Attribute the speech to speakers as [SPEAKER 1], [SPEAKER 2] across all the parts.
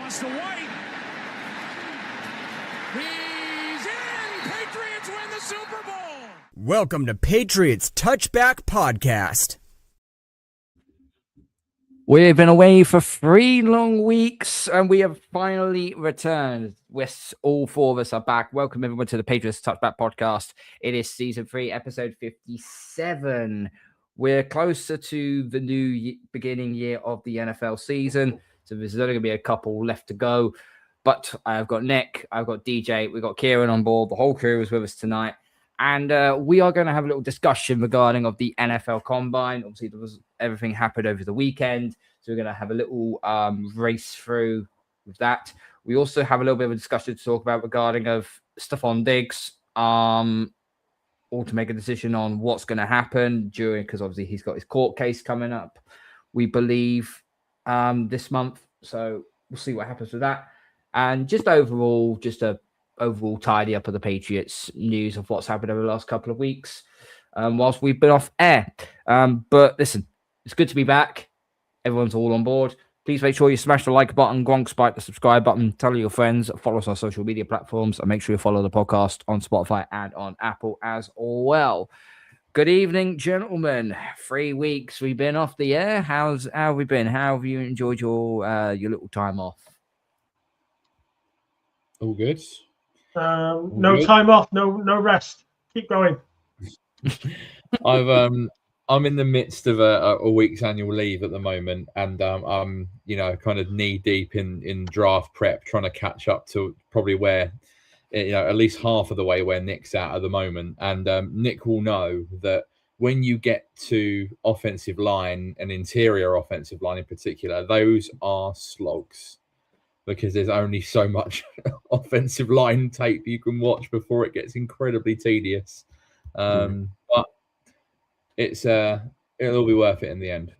[SPEAKER 1] Toss to White. He's in. Patriots win the Super Bowl.
[SPEAKER 2] Welcome to Patriots Touchback Podcast.
[SPEAKER 3] We've been away for 3 long weeks and we have finally returned. All 4 of us are back. Welcome everyone to the Patriots Touchback Podcast. It is season 3, episode 57. We're closer to the new beginning year of the NFL season. So there's only going to be a couple left to go. But I've got Nick, I've got DJ, we've got Kieran on board. The whole crew is with us tonight. And we are going to have a little discussion regarding of the NFL Combine. Obviously, everything happened over the weekend. So we're going to have a little race through with that. We also have a little bit of a discussion to talk about regarding of Stephon Diggs, or to make a decision on what's going to happen because obviously he's got his court case coming up, we believe, this month. So we'll see what happens with that. And just overall tidy up of the Patriots news of what's happened over the last couple of weeks whilst we've been off air. But listen, it's good to be back. Everyone's all on board. Please make sure you smash the like button, Gronk spike the subscribe button, tell your friends, follow us on social media platforms, and make sure you follow the podcast on Spotify and on Apple as well. Good evening, gentlemen. 3 weeks we've been off the air. How have we been? How have you enjoyed your little time off?
[SPEAKER 4] All good.
[SPEAKER 5] No good. Time off, no rest. Keep going.
[SPEAKER 4] I'm in the midst of a week's annual leave at the moment, and I'm kind of knee deep in draft prep, trying to catch up to probably where at least half of the way where Nick's at the moment. And Nick will know that when you get to offensive line and interior offensive line in particular, those are slogs, because there's only so much offensive line tape you can watch before it gets incredibly tedious. But it'll all be worth it in the end.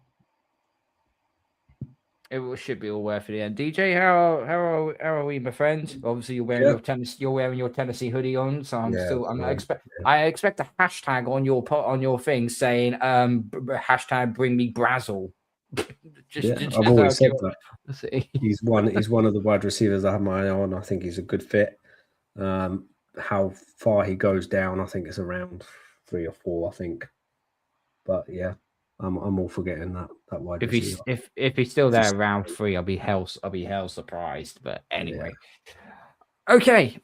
[SPEAKER 3] It should be all worth it in the end. DJ, how are we, my friend? Obviously, you're wearing your Tennessee hoodie on, so I expect a hashtag on your thing saying hashtag bring me Brazzle.
[SPEAKER 6] I've always said that. He's one of the wide receivers I have my eye on. I think he's a good fit. How far he goes down, I think it's around 3 or 4, I think. But yeah, I'm all for getting that wide receiver.
[SPEAKER 3] If he's still there around 3, I'll be hell surprised. But anyway, okay.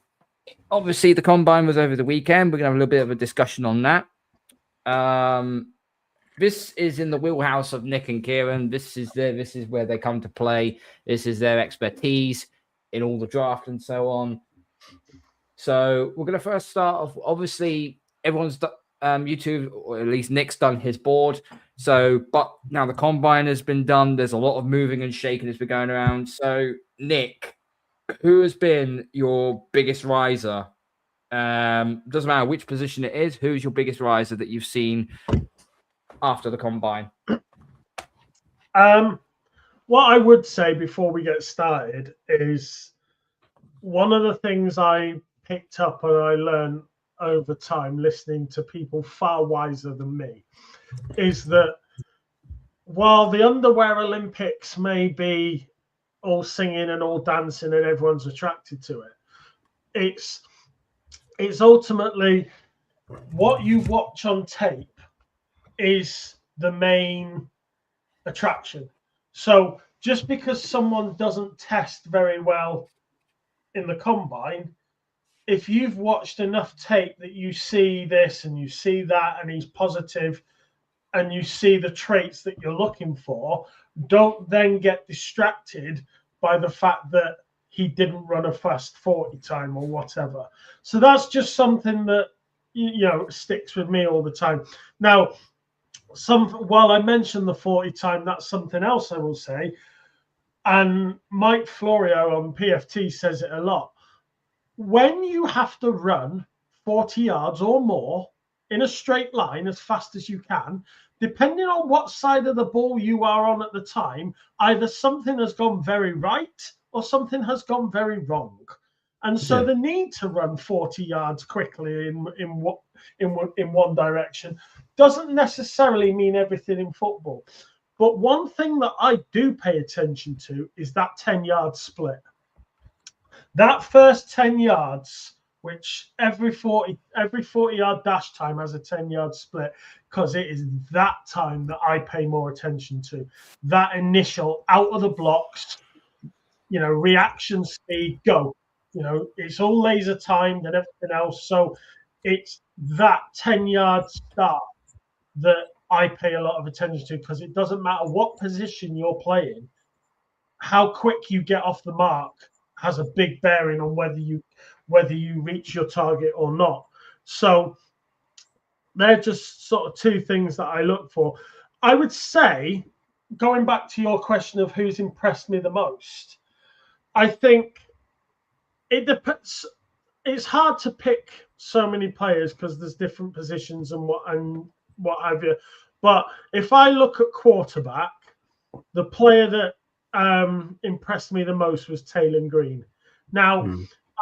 [SPEAKER 3] Obviously, the combine was over the weekend. We're gonna have a little bit of a discussion on that. This is in the wheelhouse of Nick and Kieran. This is where they come to play. This is their expertise in all the draft and so on. So we're gonna first start off. Obviously, everyone's YouTube, or at least Nick's done his board. So, but now the combine has been done. There's a lot of moving and shaking that's been going around. So, Nick, who has been your biggest riser? Doesn't matter which position it is. Who's your biggest riser that you've seen after the combine?
[SPEAKER 5] What I would say before we get started is one of the things I picked up and I learned over time listening to people far wiser than me is that while the underwear Olympics may be all singing and all dancing and everyone's attracted to it, it's ultimately what you watch on tape is the main attraction. So just because someone doesn't test very well in the combine, if you've watched enough tape that you see this and you see that and he's positive and you see the traits that you're looking for, don't then get distracted by the fact that he didn't run a fast 40 time or whatever. So that's just something that, sticks with me all the time. Now, while I mentioned the 40 time, that's something else I will say. And Mike Florio on PFT says it a lot. When you have to run 40 yards or more in a straight line as fast as you can, depending on what side of the ball you are on at the time, either something has gone very right or something has gone very wrong. And so the need to run 40 yards quickly in one direction doesn't necessarily mean everything in football. But one thing that I do pay attention to is that 10-yard split. That first 10 yards, which every 40-yard dash time has a 10-yard split, because it is that time that I pay more attention to. That initial out of the blocks, reaction speed, go. It's all laser timed and everything else. So it's that 10-yard start that I pay a lot of attention to, because it doesn't matter what position you're playing, how quick you get off the mark has a big bearing on whether you reach your target or not. So they're just sort of two things that I look for. I would say, going back to your question of who's impressed me the most, I think it depends. It's hard to pick so many players because there's different positions and what have you. But if I look at quarterback, the player that impressed me the most was Taylor Green. Now,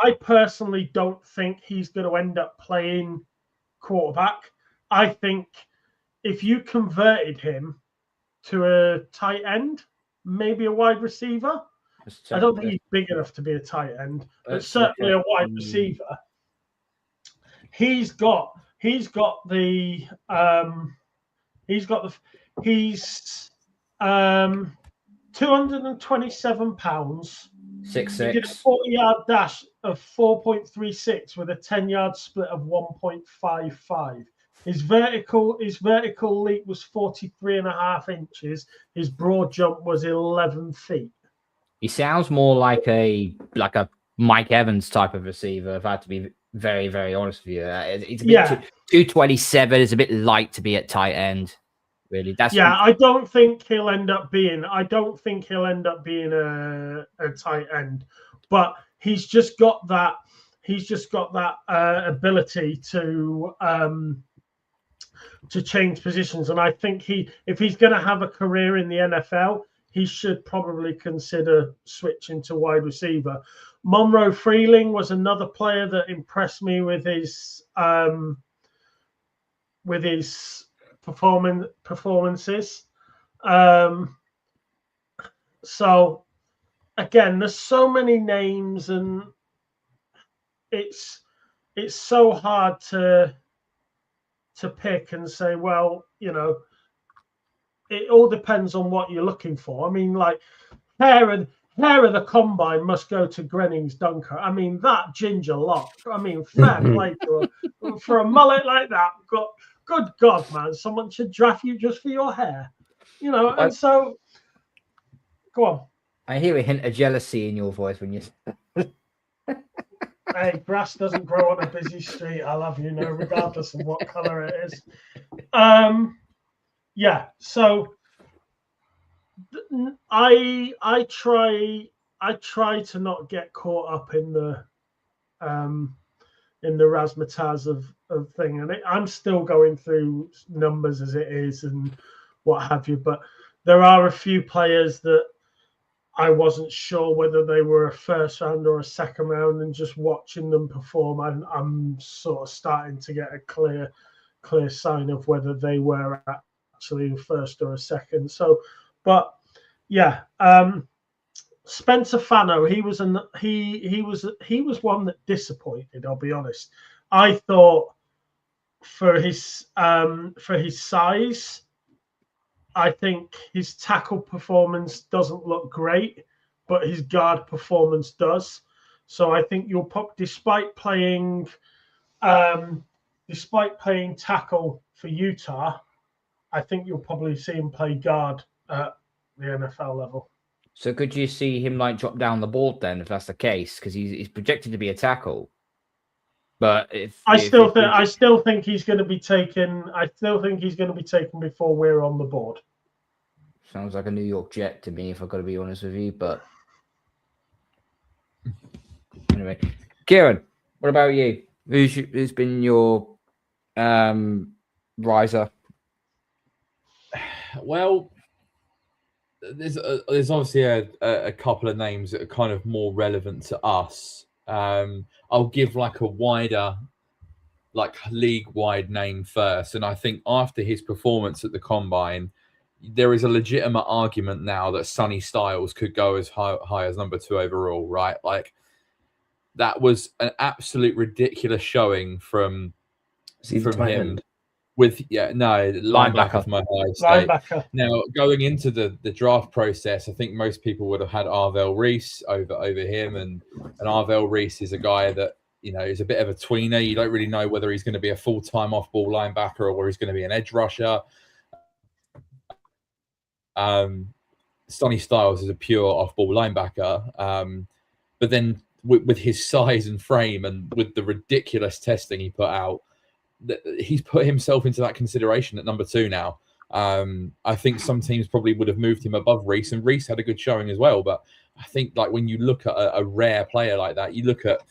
[SPEAKER 5] I personally don't think he's going to end up playing quarterback. I think if you converted him to a tight end, maybe a wide receiver, I don't think he's big enough to be a tight end, but certainly a wide receiver. He's 227 pounds.
[SPEAKER 3] 6'6".
[SPEAKER 5] He did a 40-yard dash of 4.36 with a 10-yard split of 1.55. His vertical leap was 43.5 inches. His broad jump was 11 feet.
[SPEAKER 3] He sounds more like a Mike Evans type of receiver, if I had to be very, very honest with you. It's a bit 227 is a bit light to be at tight end. Really,
[SPEAKER 5] I don't think he'll end up being a tight end, but he's just got that ability to change positions. And I think if he's going to have a career in the NFL, he should probably consider switching to wide receiver. Monroe Freeling was another player that impressed me with his performances. So again, there's so many names, and it's so hard to pick and say, well, it all depends on what you're looking for. I mean, like hair of the combine must go to Grennings Dunker. I mean, that ginger lock. I mean, fair play to her for a mullet like that. Good God, man! Someone should draft you just for your hair, And so, go on.
[SPEAKER 3] I hear a hint of jealousy in your voice when you.
[SPEAKER 5] Hey, grass doesn't grow on a busy street. I love you, regardless of what color it is. So I try to not get caught up in the razzmatazz of thing, and I'm still going through numbers as it is and what have you. But there are a few players that I wasn't sure whether they were a first round or a second round, and just watching them perform, I'm sort of starting to get a clear sign of whether they were actually a first or a second. So, but yeah, Spencer Fano, he was one that disappointed. I'll be honest. I thought for his size, I think his tackle performance doesn't look great, but his guard performance does. So I think despite playing tackle for Utah, I think you'll probably see him play guard at the NFL level.
[SPEAKER 3] So could you see him drop down the board then, if that's the case? Because he's projected to be a tackle. But I still
[SPEAKER 5] think he's going to be taken. I still think he's going to be taken before we're on the board.
[SPEAKER 3] Sounds like a New York Jet to me, if I've got to be honest with you. But anyway, Kieran, what about you? Who's been your riser?
[SPEAKER 4] Well, there's obviously a couple of names that are kind of more relevant to us. I'll give a wider, league-wide name first. And I think after his performance at the Combine, there is a legitimate argument now that Sonny Styles could go as high as number 2 overall, right? that was an absolute ridiculous showing from him. Linebacker for my Ohio State.
[SPEAKER 5] Linebacker.
[SPEAKER 4] Now, going into the draft process, I think most people would have had Arvell Reese over him, and Arvell Reese is a guy that, you know, is a bit of a tweener. You don't really know whether he's going to be a full-time off-ball linebacker or whether he's going to be an edge rusher. Sonny Styles is a pure off-ball linebacker, but then with his size and frame and with the ridiculous testing he put out, he's put himself into that consideration at number 2 now. I think some teams probably would have moved him above Reese, and Reese had a good showing as well. But I think, like, when you look at a rare player like that, you look at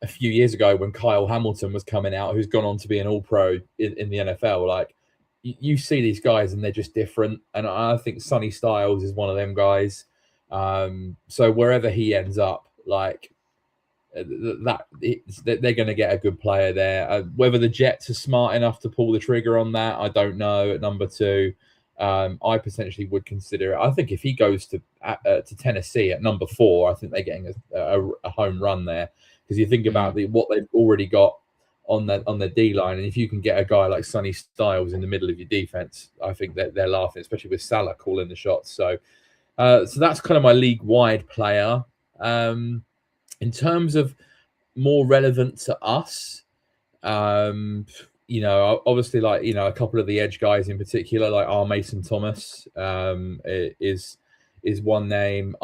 [SPEAKER 4] a few years ago when Kyle Hamilton was coming out, who's gone on to be an all-pro in the NFL. Like, you see these guys and they're just different. And I think Sonny Styles is one of them guys. So wherever he ends up, like, they're going to get a good player there. Whether the Jets are smart enough to pull the trigger on that, I don't know. At number 2, I potentially would consider it. I think if he goes to Tennessee at number 4, I think they're getting a home run there, because you think about what they've already got on the D line, and if you can get a guy like Sonny Styles in the middle of your defense, I think that they're laughing, especially with Salah calling the shots. So that's kind of my league wide player. In terms of more relevant to us, you know, obviously, like, you know, a couple of the edge guys in particular, like Mason Thomas, is one name.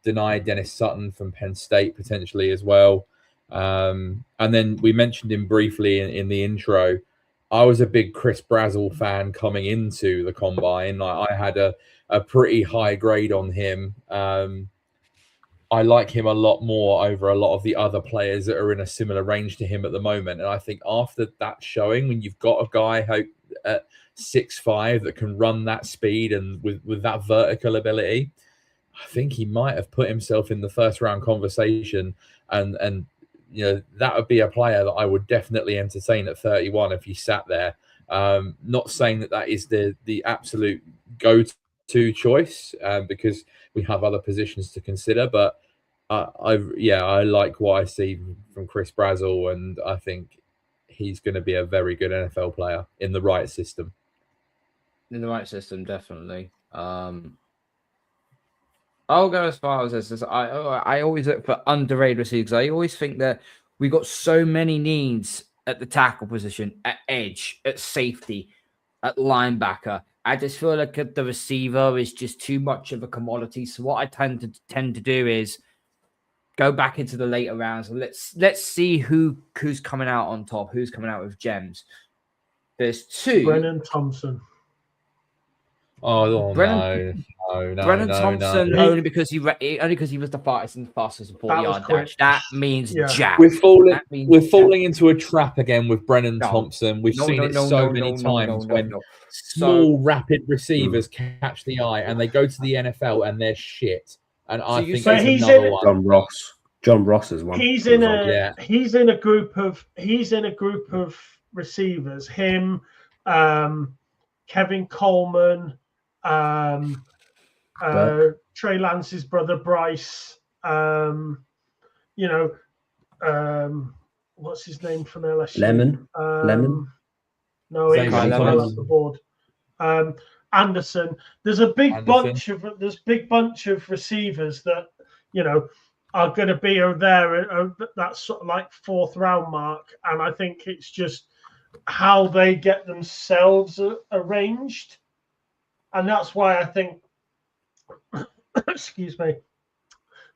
[SPEAKER 4] Denied Dennis Sutton from Penn State potentially as well. And then we mentioned him briefly in the intro. I was a big Chris Brazzell fan coming into the combine. I had a pretty high grade on him. I like him a lot more over a lot of the other players that are in a similar range to him at the moment. And I think after that showing, when you've got a guy at 6'5" that can run that speed and with that vertical ability, I think he might have put himself in the first round conversation. And you know, that would be a player that I would definitely entertain at 31 if he sat there. Not saying that is the absolute go-to choice, because we have other positions to consider, but I like what I see from Chris Brazzell, and I think he's going to be a very good NFL player in the right system.
[SPEAKER 3] In the right system, definitely. I'll go as far as this. I always look for underrated receivers. I always think that we got so many needs at the tackle position, at edge, at safety, at linebacker. I just feel like the receiver is just too much of a commodity. So what I tend to do is go back into the later rounds and let's see who's coming out on top, who's coming out with gems. There's 2.
[SPEAKER 5] Brennan Thompson.
[SPEAKER 4] No.
[SPEAKER 3] Brennan Thompson,
[SPEAKER 4] no.
[SPEAKER 3] only because he was the fastest 40-yard dash. That means jack.
[SPEAKER 4] We're falling into a trap again with Brennan Thompson. We've seen it so many times when small, rapid receivers catch the eye and they go to the NFL and they're shit. And I think he's another one.
[SPEAKER 6] John Ross is one.
[SPEAKER 5] He's in a group of receivers. Him, Kevin Coleman, Trey Lance's brother Bryce, you know, what's his name from LSU?
[SPEAKER 6] Lemon.
[SPEAKER 5] No, he's off the board. Anderson. There's a big bunch of receivers that, you know, are going to be there at that sort of like 4th round mark, and I think it's just how they get themselves arranged. And that's why I think, excuse me,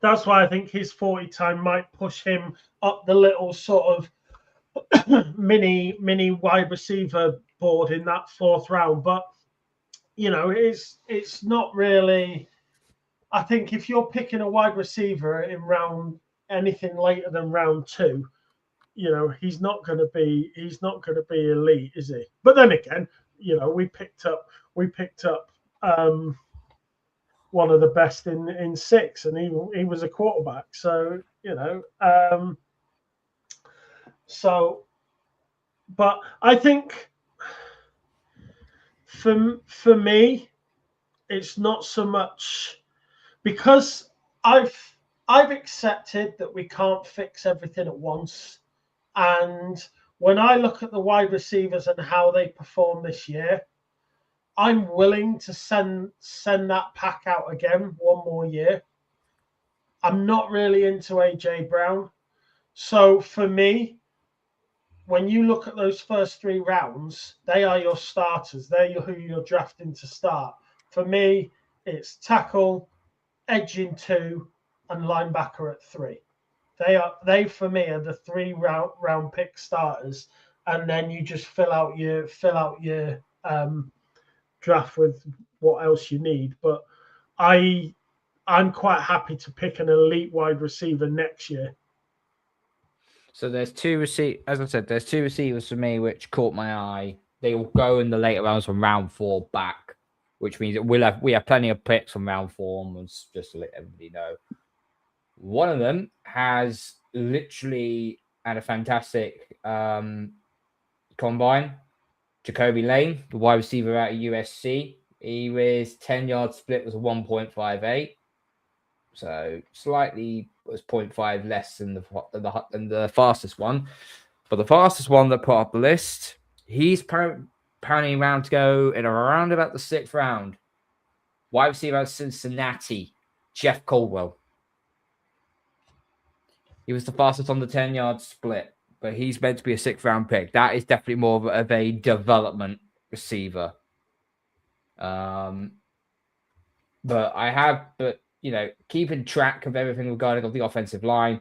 [SPEAKER 5] that's why I think his 40 time might push him up the little sort of mini wide receiver board in that 4th round. But, you know, it's not really, I think if you're picking a wide receiver in round anything later than round 2, you know, he's not going to be elite, is he? But then again, you know, we picked up one of the best in 6, and he was a quarterback. So, you know, but I think for me, it's not so much because I've I've accepted that we can't fix everything at once. And when I look at the wide receivers and how they perform this year, I'm willing to send that pack out again one more year. I'm not really into AJ Brown. So for me, when you look at those first 3 rounds, they are your starters. They're who you're drafting to start. For me, it's tackle, edge in 2, and linebacker at 3. They for me are the 3 round pick starters, and then you just fill out your draft with what else you need. But I'm quite happy to pick an elite wide receiver next year.
[SPEAKER 3] So there's 2 as I said, there's 2 receivers for me which caught my eye. They will go in the later rounds from round 4 back, which means that we have plenty of picks from round 4 onwards, just to let everybody know. One of them has literally had a fantastic combine. Jacoby Lane, the wide receiver out of USC. He was 10-yard split was a 1.58. So slightly was 0.5 less than the fastest one. But the fastest one that put up the list, he's apparently around to go in around about the 6th round. Wide receiver out of Cincinnati, Jeff Caldwell. He was the fastest on the 10-yard split, but he's meant to be a 6th round pick. That is definitely more of a development receiver. But keeping track of everything regarding of the offensive line,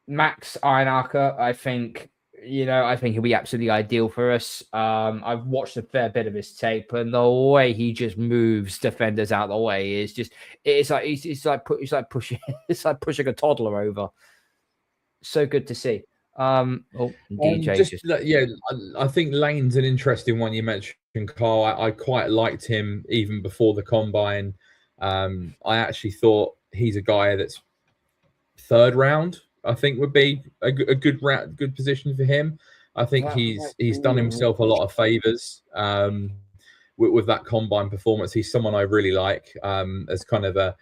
[SPEAKER 3] Max Ironarker, I think he'll be absolutely ideal for us. I've watched a fair bit of his tape, and the way he just moves defenders out of the way is just it's like pushing a toddler over. So good to see.
[SPEAKER 4] DJ I think Lane's an interesting one you mentioned, Carl. I quite liked him even before the combine. I actually thought he's a guy that's 3rd round. I think would be a good position for him. I think he's done himself a lot of favors with that combine performance. He's someone I really like as kind of a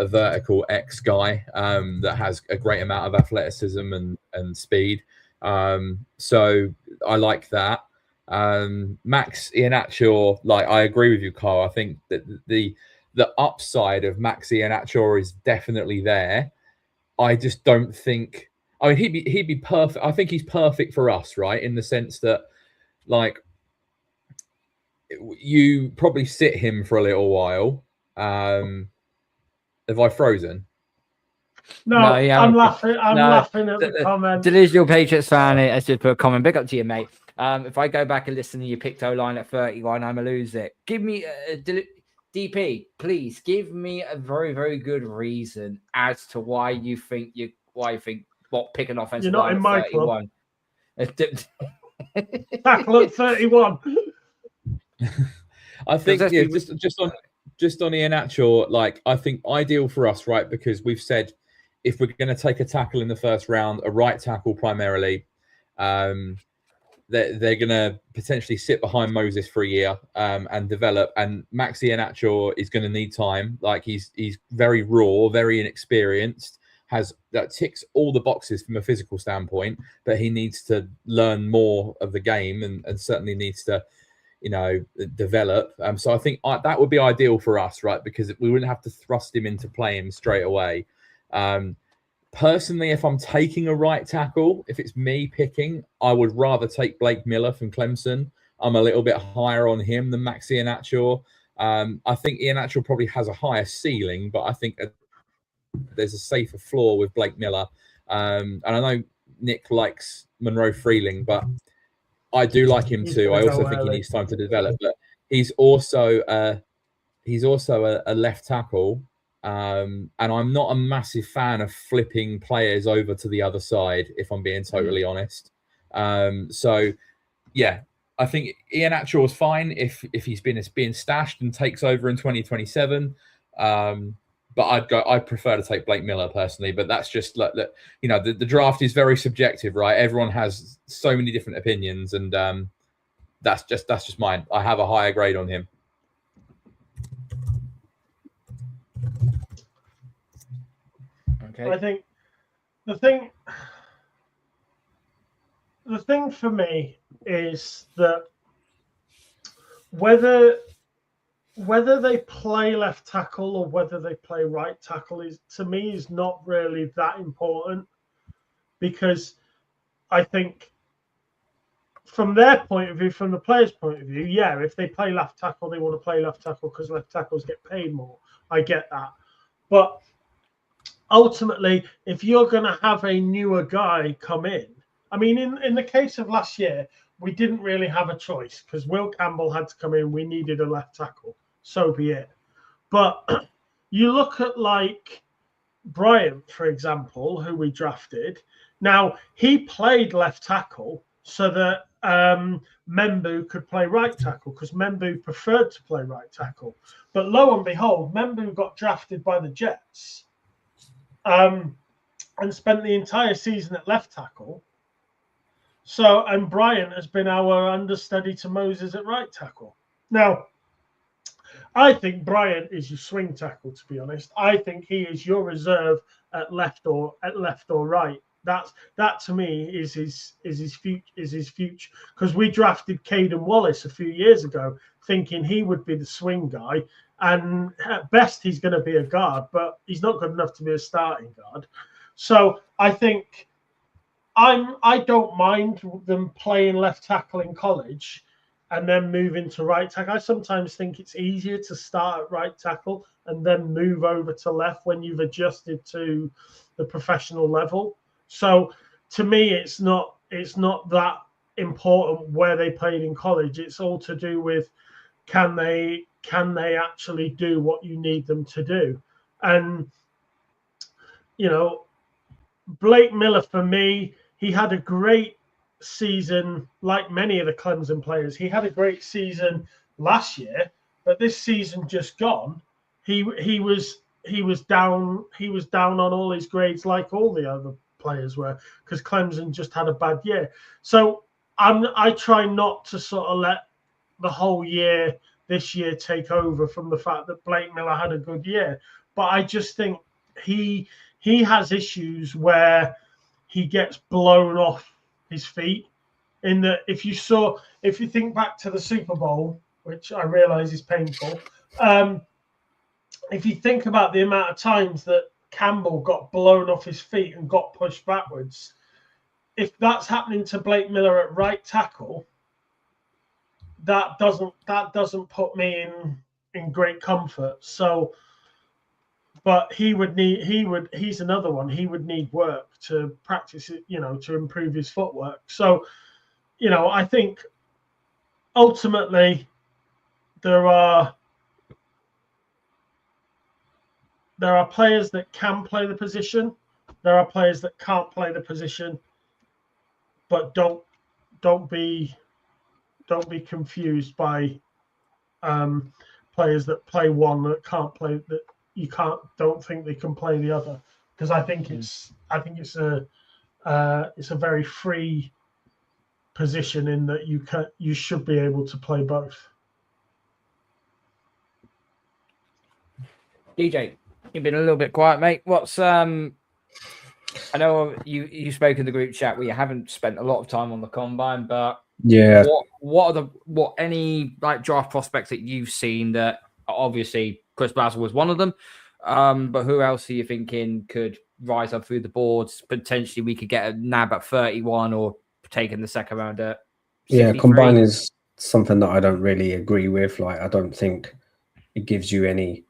[SPEAKER 4] vertical X guy that has a great amount of athleticism and speed. So I like that. Max Iheanacho, I agree with you, Carl. I think that the upside of Max Iheanacho is definitely there. I just don't think. I mean, he'd be perfect. I think he's perfect for us, right? In the sense that, you probably sit him for a little while. Have I frozen?
[SPEAKER 5] No, I'm laughing. I'm laughing at the comment.
[SPEAKER 3] Delusional Patriots fan has just put a comment. Big up to you, mate. If I go back and listen to your pick toe line at 31, I'm gonna lose it. Give me DP, please give me a very, very good reason as to why you think what pick an offensive line at 31.
[SPEAKER 5] Tackle at 31.
[SPEAKER 4] I think just on Iheanacho, I think ideal for us, right? Because we've said if we're going to take a tackle in the 1st round, a right tackle primarily, they're going to potentially sit behind Moses for a year and develop. And Max Iheanacho is going to need time. He's very raw, very inexperienced, that ticks all the boxes from a physical standpoint, but he needs to learn more of the game and certainly needs to, develop. So I think that would be ideal for us, right? Because we wouldn't have to thrust him into playing straight away. Personally, if I'm taking a right tackle, if it's me picking, I would rather take Blake Miller from Clemson. I'm a little bit higher on him than Max Iheanacho. I think Iheanacho probably has a higher ceiling, but I think there's a safer floor with Blake Miller. And I know Nick likes Monroe Freeling, but I do like him too. I also think he needs time to develop, but he's also a left tackle. And I'm not a massive fan of flipping players over to the other side, if I'm being totally honest. So yeah, I think Iheanacho is fine if he's being stashed and takes over in 2027. But I'd prefer to take Blake Miller personally, but that's just the draft is very subjective, right? Everyone has so many different opinions, and that's just mine. I have a higher grade on him.
[SPEAKER 3] Okay.
[SPEAKER 5] I think the thing for me is that whether they play left tackle or whether they play right tackle is, to me, is not really that important, because I think from their point of view, from the player's point of view, yeah, if they play left tackle, they want to play left tackle because left tackles get paid more. I get that. But ultimately, if you're going to have a newer guy come in, I mean, in the case of last year, we didn't really have a choice because Will Campbell had to come in. We needed a left tackle. So be it. But you look at like Bryant, for example, who we drafted. Now, he played left tackle so that Membu could play right tackle, because Membu preferred to play right tackle. But lo and behold, Membu got drafted by the Jets and spent the entire season at left tackle. So, and Bryant has been our understudy to Moses at right tackle. Now, I think Bryant is your swing tackle, to be honest. I think he is your reserve at left or right. That to me is his future. Because we drafted Caden Wallace a few years ago, thinking he would be the swing guy, and at best he's going to be a guard, but he's not good enough to be a starting guard. So I think I don't mind them playing left tackle in college and then move into right tackle. I sometimes think it's easier to start at right tackle and then move over to left when you've adjusted to the professional level. So to me, it's not that important where they played in college. It's all to do with can they actually do what you need them to do. And you know, Blake Miller, for me, he had a great season, like many of the Clemson players. He had a great season last year, but this season just gone, he was down on all his grades like all the other players were, because Clemson just had a bad year. So I try not to sort of let the whole year this year take over from the fact that Blake Miller had a good year. But I just think he has issues where he gets blown off his feet. In that, if you think back to the Super Bowl, which I realize is painful, if you think about the amount of times that Campbell got blown off his feet and got pushed backwards, if that's happening to Blake Miller at right tackle, that doesn't put me in great comfort. So, but he's another one. He would need work to practice it, to improve his footwork. So, I think ultimately there are players that can play the position. There are players that can't play the position. But don't be confused by players that play one that can't play, that don't think they can play the other, because I think it's a very free position in that you should be able to play both.
[SPEAKER 3] DJ, you've been a little bit quiet, mate. What's I know you spoke in the group chat where you haven't spent a lot of time on the combine, but
[SPEAKER 6] yeah,
[SPEAKER 3] what any like draft prospects that you've seen that obviously Chris Basil was one of them, but who else are you thinking could rise up through the boards? Potentially we could get a nab at 31 or taking the second round at 63?
[SPEAKER 6] Yeah, combine is something that I don't really agree with. Like, I don't think it gives you anything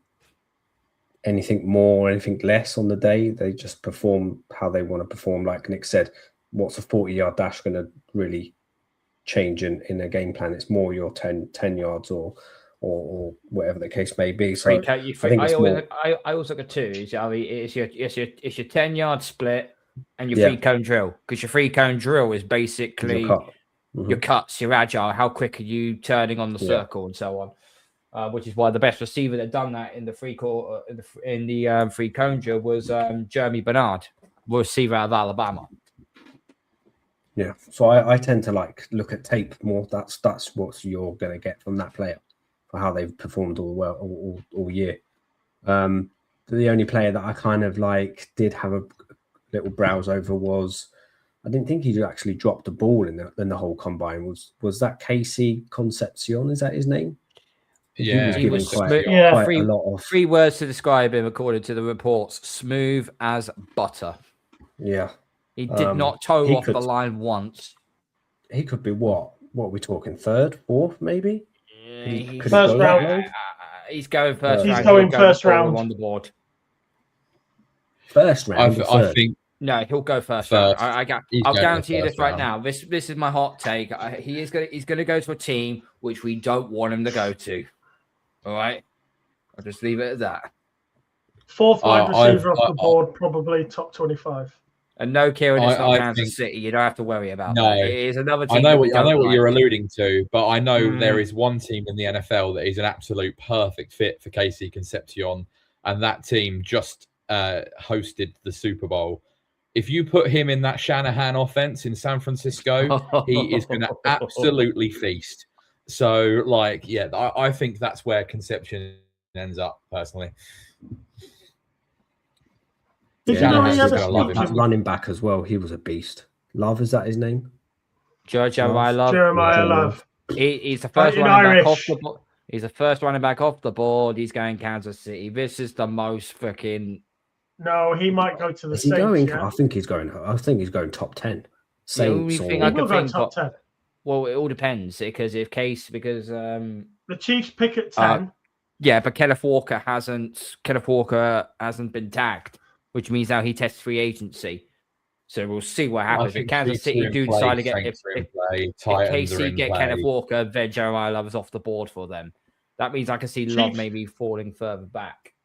[SPEAKER 6] more or anything less on the day. They just perform how they want to perform. Like Nick said, what's a 40-yard dash going to really change in a game plan? It's more your 10 yards or whatever the case may be. So
[SPEAKER 3] I also got two. It's your 10-yard split and your free cone drill, because your free cone drill is basically your cuts, your agile, how quick are you turning on the circle and so on. Which is why the best receiver that done that in the free free cone drill was Jeremy Bernard, receiver out of Alabama.
[SPEAKER 6] Yeah, so I tend to look at tape more. That's what you're going to get from that player for how they've performed all year. The the only player that I kind of like did have a little browse over was, I didn't think he actually dropped the ball in the whole combine. Was that Casey Concepcion? Is that his name?
[SPEAKER 4] Yeah,
[SPEAKER 3] he was
[SPEAKER 6] quite a lot of
[SPEAKER 3] 3 words to describe him according to the reports: smooth as butter.
[SPEAKER 6] Yeah,
[SPEAKER 3] he did not toe off the line once.
[SPEAKER 6] He could be what? What are we talking? Third, fourth, maybe?
[SPEAKER 5] First round.
[SPEAKER 3] He's going first round.
[SPEAKER 5] He's going first round
[SPEAKER 3] on the board.
[SPEAKER 6] First round.
[SPEAKER 4] I think
[SPEAKER 3] no, he'll go first round. I'll guarantee you this right now. This is my hot take. He's gonna go to a team which we don't want him to go to. All right, I'll just leave it at that.
[SPEAKER 5] Fourth wide receiver off the board, probably top 25.
[SPEAKER 3] And no, Kieran, it's not Kansas City. You don't have to worry about that. It is another team.
[SPEAKER 4] I know what you're alluding to, but I know there is one team in the NFL that is an absolute perfect fit for Casey Concepcion, and that team just hosted the Super Bowl. If you put him in that Shanahan offense in San Francisco, he is going to absolutely feast. So, I think that's where Concepcion ends up, personally.
[SPEAKER 5] Did you know he had a
[SPEAKER 6] running back as well? He was a beast. Love, is that his name?
[SPEAKER 3] Jeremiah Love.
[SPEAKER 5] Jeremiah Love.
[SPEAKER 3] He's the first running back off the board. He's the first running back off the board. He's going Kansas City. This is the most freaking.
[SPEAKER 5] No, he might go to the
[SPEAKER 6] Saints. I think he's going top 10.
[SPEAKER 3] Saints.
[SPEAKER 5] Top 10.
[SPEAKER 3] Well, it all depends because the
[SPEAKER 5] Chiefs pick at 10.
[SPEAKER 3] But Kenneth Walker hasn't been tagged, which means now he tests free agency. So we'll see what happens. If Kansas City do decide to get if KC get Kenneth Walker, then Jeremiah Love is off the board for them. That means I can see Love maybe falling further back.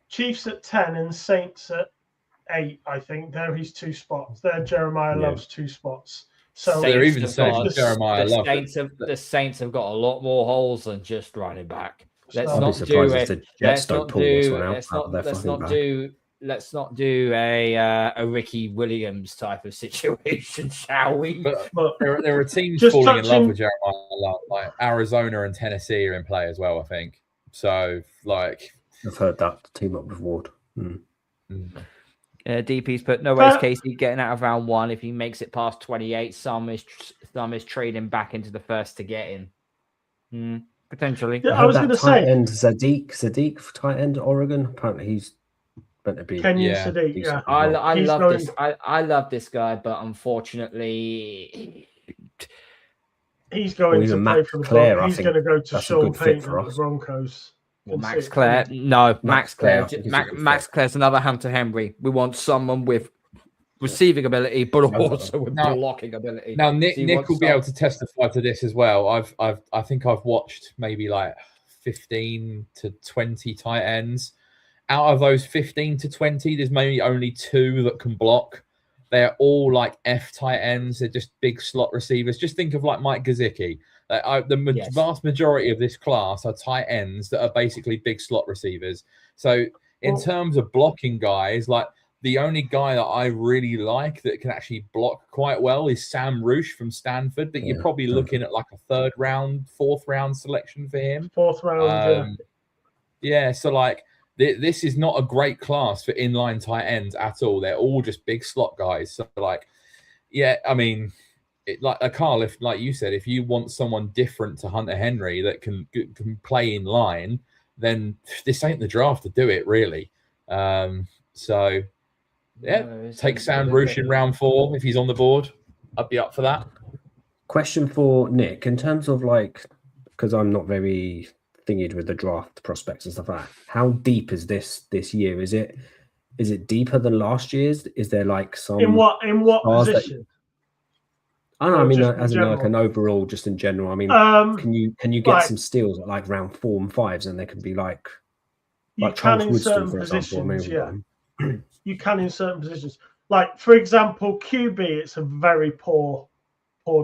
[SPEAKER 5] Chiefs at 10 and Saints at 8, I think. They're his 2 spots. They're Jeremiah Love's 2 spots. So
[SPEAKER 4] they're even saying Jeremiah Love.
[SPEAKER 3] The Saints have got a lot more holes than just running back. Let's not do a Ricky Williams type of situation, shall we?
[SPEAKER 4] But there are teams falling in love with Jeremiah Love, like Arizona and Tennessee are in play as well, I think. So,
[SPEAKER 6] I've heard that team up with Ward.
[SPEAKER 3] DP's put no way is Casey getting out of round 1 if he makes it past 28. Some is trading back into the first to get in. Potentially.
[SPEAKER 5] Yeah, I was going to say
[SPEAKER 6] Sadiq tight end Oregon. Apparently he's meant to be
[SPEAKER 5] Kenyon Sadiq. Yeah,
[SPEAKER 3] I love this guy, but unfortunately
[SPEAKER 5] he's going to play for the Broncos. He's going to go to Sean Payton and the Broncos.
[SPEAKER 3] Well, Max Clare. No, Max Clare. Max Clare's another Hunter Henry. We want someone with receiving ability, but also with blocking ability.
[SPEAKER 4] Now, Nick will be able to testify to this as well. I think I've watched maybe 15 to 20 tight ends. Out of those 15 to 20, there's maybe only 2 that can block. They're all F tight ends. They're just big slot receivers. Just think of Mike Gesicki. Vast majority of this class are tight ends that are basically big slot receivers. So in terms of blocking guys, the only guy that I really like that can actually block quite well is Sam Roosh from Stanford, but you're probably looking at a 3rd round, 4th round selection for him.
[SPEAKER 5] 4th round,
[SPEAKER 4] so this is not a great class for inline tight ends at all. They're all just big slot guys. So I mean, Carl, if you said, if you want someone different to Hunter Henry that can play in line, then this ain't the draft to do it, really. Take Sam Roosh in round 4 if he's on the board. I'd be up for that.
[SPEAKER 6] Question for Nick, in terms of because I'm not very thingied with the draft prospects and stuff like that. How deep is this year? Is it deeper than last year's? Is there some
[SPEAKER 5] in what position?
[SPEAKER 6] I don't know. I mean, as in an overall, just in general. I mean, can you get some steals at round 4 and 5s, and they can be
[SPEAKER 5] you can in certain positions. You can in certain positions. For example, QB, it's a very poor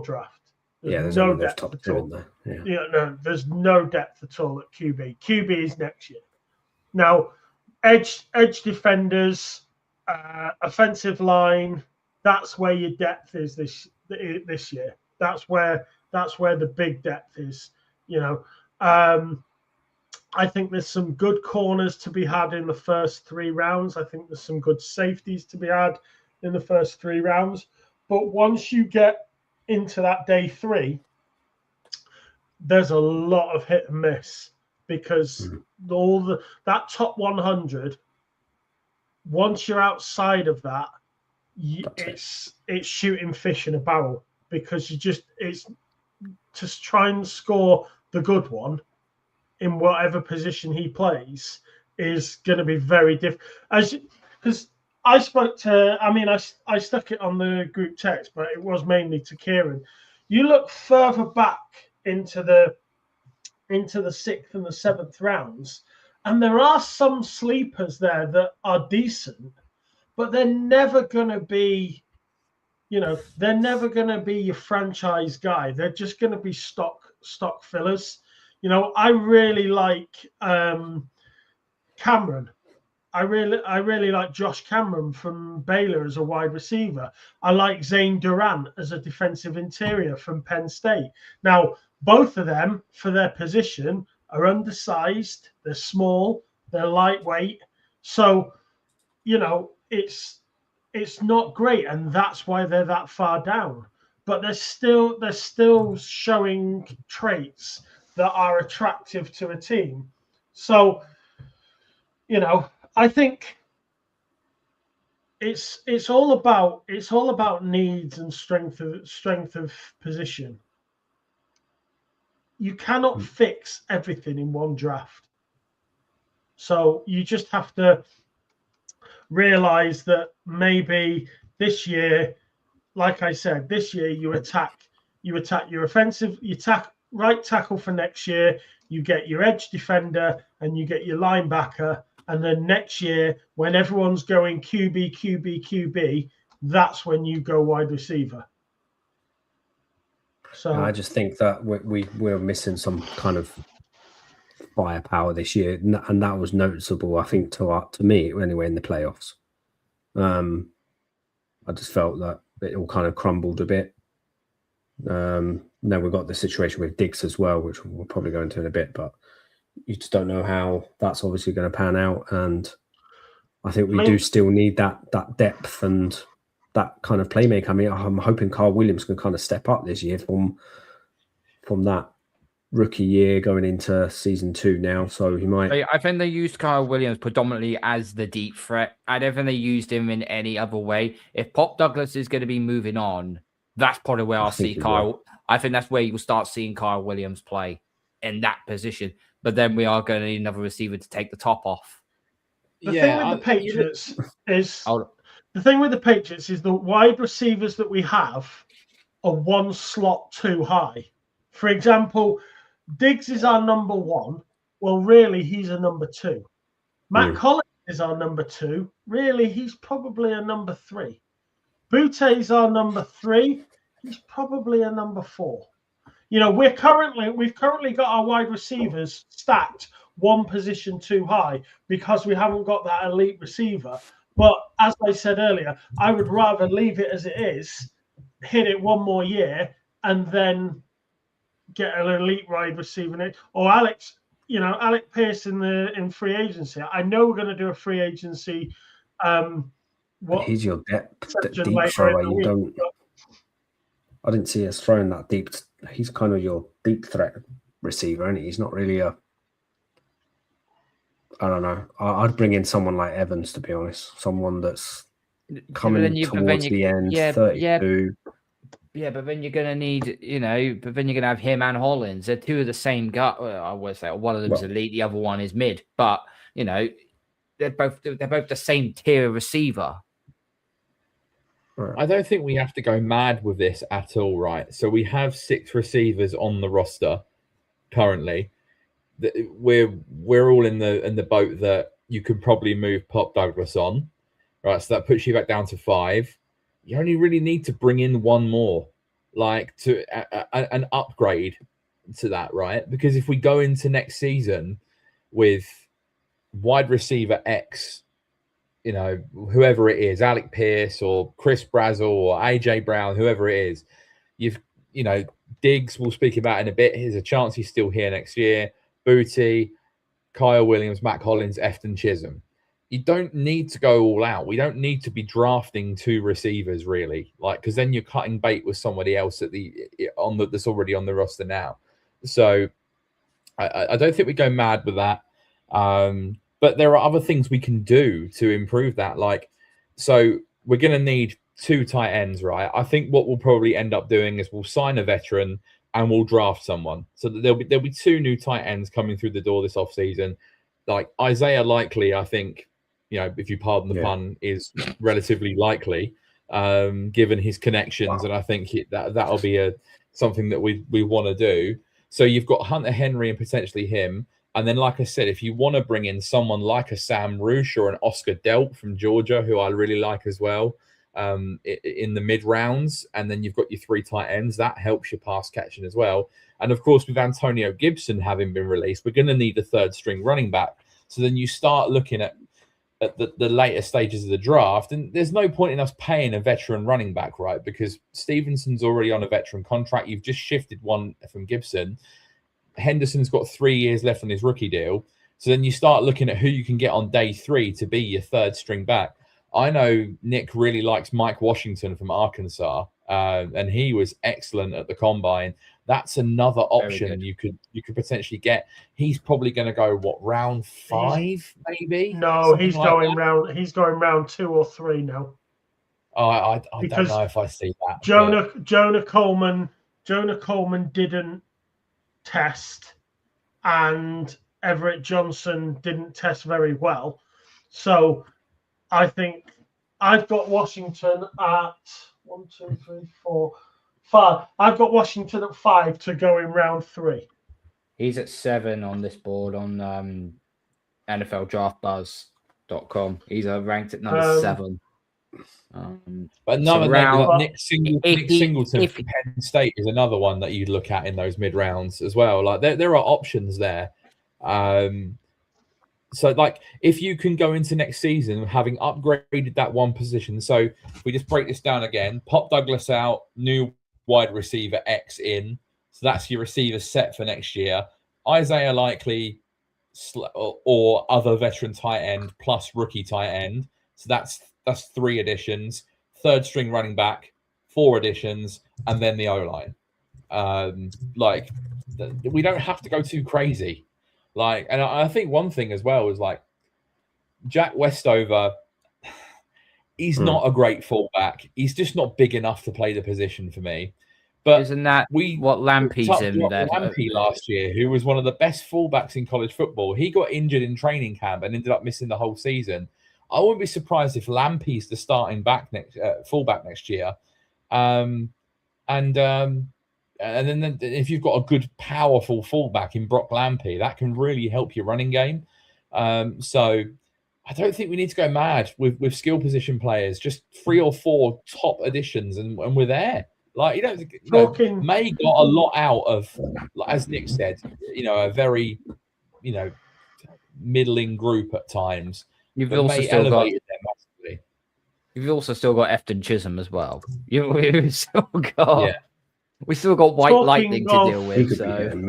[SPEAKER 5] draft. There's no depth at all. There's no depth at all at QB. QB is next year. Now, edge defenders, offensive line. That's where your depth is this year. That's where the big depth is. I think there's some good corners to be had in the first 3 rounds. I think there's some good safeties to be had in the first 3 rounds. But once you get into that day 3, there's a lot of hit and miss because that top 100. Once you're outside of that, it's shooting fish in a barrel because it's to try and score the good one in whatever position he plays is going to be very difficult. Because I spoke to, I stuck it on the group text, but it was mainly to Kieran. You look further back into the 6th and the 7th rounds, and there are some sleepers there that are decent, but they're never going to be, they're never going to be your franchise guy. They're just going to be stock fillers. I really like Cameron. I really like Josh Cameron from Baylor as a wide receiver. I like Zane Durant as a defensive interior from Penn State. Now, both of them, for their position, are undersized. They're small. They're lightweight. So, it's not great, and that's why they're that far down. But they're still showing traits that are attractive to a team. So, I think it's all about needs and strength of position. You cannot fix everything in one draft. So you just have to realize that maybe this year, like I said, this year you attack your offensive, you attack right tackle for next year, you get your edge defender and you get your linebacker. And then next year, when everyone's going QB, that's when you go wide receiver. So
[SPEAKER 6] I just think that we're missing some kind of firepower this year, and that was noticeable, I think, to me anyway in the playoffs. I just felt that it all kind of crumbled a bit. Now we've got the situation with Diggs as well, which we'll probably go into in a bit, but you just don't know how that's obviously going to pan out. And I think we do still need that depth and that kind of playmaker. I mean, I'm hoping Carl Williams can kind of step up this year from that rookie year going into season 2 now. So he might.
[SPEAKER 3] I think they used Kyle Williams predominantly as the deep threat. I don't think they used him in any other way. If Pop Douglas is going to be moving on, that's probably where I'll see Kyle. I think that's where you'll start seeing Kyle Williams play in that position. But then we are going to need another receiver to take the top off.
[SPEAKER 5] The thing with the Patriots is the wide receivers that we have are one slot too high. For example, Diggs is our number 1. Well, really, he's a number 2. Matt Collins is our number 2. Really, he's probably a number 3. Boute's our number 3. He's probably a number 4. We've currently got our wide receivers stacked one position too high because we haven't got that elite receiver. But as I said earlier, I would rather leave it as it is, hit it one more year, and then get an elite wide receiver. Or Alec Pierce in free agency. I know we're going to do a free agency.
[SPEAKER 6] He's your deep thrower. I didn't see us throwing that deep. He's kind of your deep threat receiver, and he's not really a. I don't know. I'd bring in someone like Evans, to be honest. Someone that's coming towards the end, 32.
[SPEAKER 3] Yeah, but then you're going to need, but then you're going to have him and Hollins. They're two of the same guy. Well, I would say one of them is elite, the other one is mid. But, they're both the same tier receiver.
[SPEAKER 4] I don't think we have to go mad with this at all, right? So we have 6 receivers on the roster currently. We're all in the boat that you could probably move Pop Douglas on, right? So that puts you back down to 5. You only really need to bring in one more, like to an upgrade to that, right? Because if we go into next season with wide receiver X, whoever it is, Alec Pierce or Chris Brazzell or AJ Brown, whoever it is, Diggs we'll speak about in a bit. There's a chance he's still here next year. Booty, Kyle Williams, Matt Collins, Efton Chisholm. You don't need to go all out. We don't need to be drafting 2 receivers really, like, because then you're cutting bait with somebody else that's already on the roster now. So I don't think we go mad with that. But there are other things we can do to improve that. Like, so we're going to need 2 tight ends, right? I think what we'll probably end up doing is we'll sign a veteran and we'll draft someone. So that there'll be 2 new tight ends coming through the door this offseason. Like Isaiah Likely, I think, if you pardon the pun, is relatively likely, given his connections. And I think that'll be something that we want to do. So you've got Hunter Henry and potentially him. And then, like I said, if you want to bring in someone like a Sam Roosh or an Oscar Delp from Georgia, who I really like as well, in the mid rounds, and then you've got your 3 tight ends, that helps your pass catching as well. And of course, with Antonio Gibson having been released, we're going to need a 3rd string running back. So then you start looking at the later stages of the draft, and there's no point in us paying a veteran running back, right? Because Stevenson's already on a veteran contract. You've just shifted one from Gibson. Henderson's got 3 years left on his rookie deal. So then you start looking at who you can get on day 3 to be your 3rd string back. I know Nick really likes Mike Washington from Arkansas, and he was excellent at the combine. That's another option you could potentially get. He's probably going to go round 5, maybe.
[SPEAKER 5] No, he's going round 2 or 3 now.
[SPEAKER 4] I don't know if I see that.
[SPEAKER 5] Jonah Coleman didn't test, and Everett Johnson didn't test very well. So I think I've got Washington at 1, 2, 3, 4, 5. I've got Washington at 5 to go in round 3.
[SPEAKER 3] He's at 7 on this board on NFLDraftBuzz.com. He's ranked at number 7.
[SPEAKER 4] But another Nick Singleton from Penn State is another one that you'd look at in those mid rounds as well. Like there are options there. So like if you can go into next season having upgraded that one position. So if we just break this down again, pop Douglas out, new wide receiver X in. So that's your receiver set for next year. Isaiah Likely or other veteran tight end plus rookie tight end. So that's 3 additions. 3rd string running back, 4 additions, and then the O-line. We don't have to go too crazy. And I think one thing as well is like Jack Westover, he's not a great fullback. He's just not big enough to play the position for me. But
[SPEAKER 3] isn't that what Lampy's in there?
[SPEAKER 4] Lampy last year, who was one of the best fullbacks in college football, he got injured in training camp and ended up missing the whole season. I wouldn't be surprised if Lampy's the starting fullback next year. And then if you've got a good, powerful fullback in Brock Lampy, that can really help your running game. So I don't think we need to go mad with skill position players. Just 3 or 4 top additions, and we're there. Like May got a lot out of, as Nick said, a very, middling group at times.
[SPEAKER 3] You've also still got Efton Chisholm as well. We've still got White Lightning to deal with. So.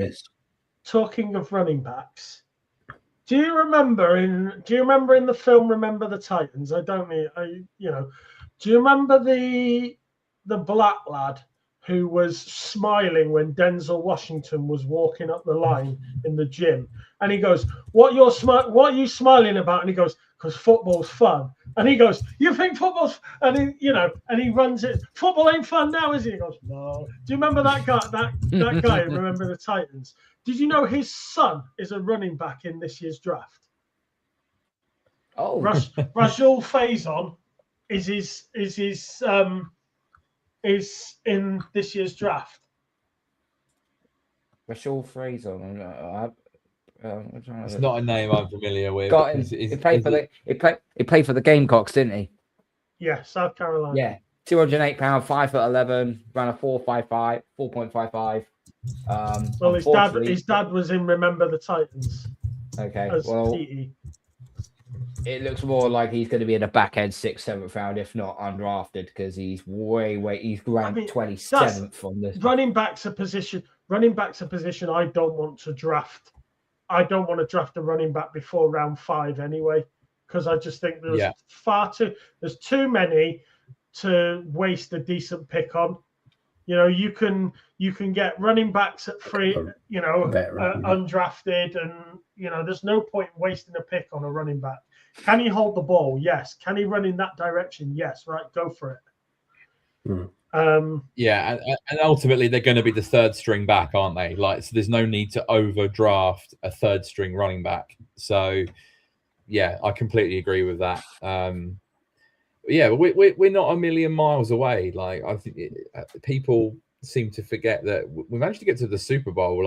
[SPEAKER 5] Talking of running backs, do you remember in the film Remember the Titans? Do you remember the black lad who was smiling when Denzel Washington was walking up the line in the gym, and he goes, "What are you smiling about?" And he goes, "Because football's fun." And he goes, "You think football's?" And he runs it. Football ain't fun now, is it? He goes, "No." Do you remember that guy? That guy. Remember the Titans? Did you know his son is a running back in this year's draft?
[SPEAKER 3] Oh,
[SPEAKER 5] Rajul Faison is in this year's draft.
[SPEAKER 3] Rajul Faison.
[SPEAKER 4] It's not a name I'm familiar with.
[SPEAKER 3] Got him. He played for the Gamecocks, didn't he?
[SPEAKER 5] Yeah, South Carolina.
[SPEAKER 3] Yeah, 208 pounds, 5'11", ran a 4.55.
[SPEAKER 5] Well, his dad was in Remember the Titans.
[SPEAKER 3] Okay, well, it looks more like he's going to be in the back end 6th, 7th round, if not undrafted, because he's he's ranked 27th on this.
[SPEAKER 5] Running back's a position I don't want to draft I don't want to draft a running back before round 5 anyway, because I just think there's too many to waste a decent pick on. You can get running backs at 3, undrafted, and there's no point wasting a pick on a running back. Can he hold the ball? Yes. Can he run in that direction? Yes. Right, go for it.
[SPEAKER 4] And ultimately they're going to be the third string back, aren't they? So there's no need to overdraft a third string running back. So I completely agree with that. We're not a million miles away. I think people seem to forget that we managed to get to the Super Bowl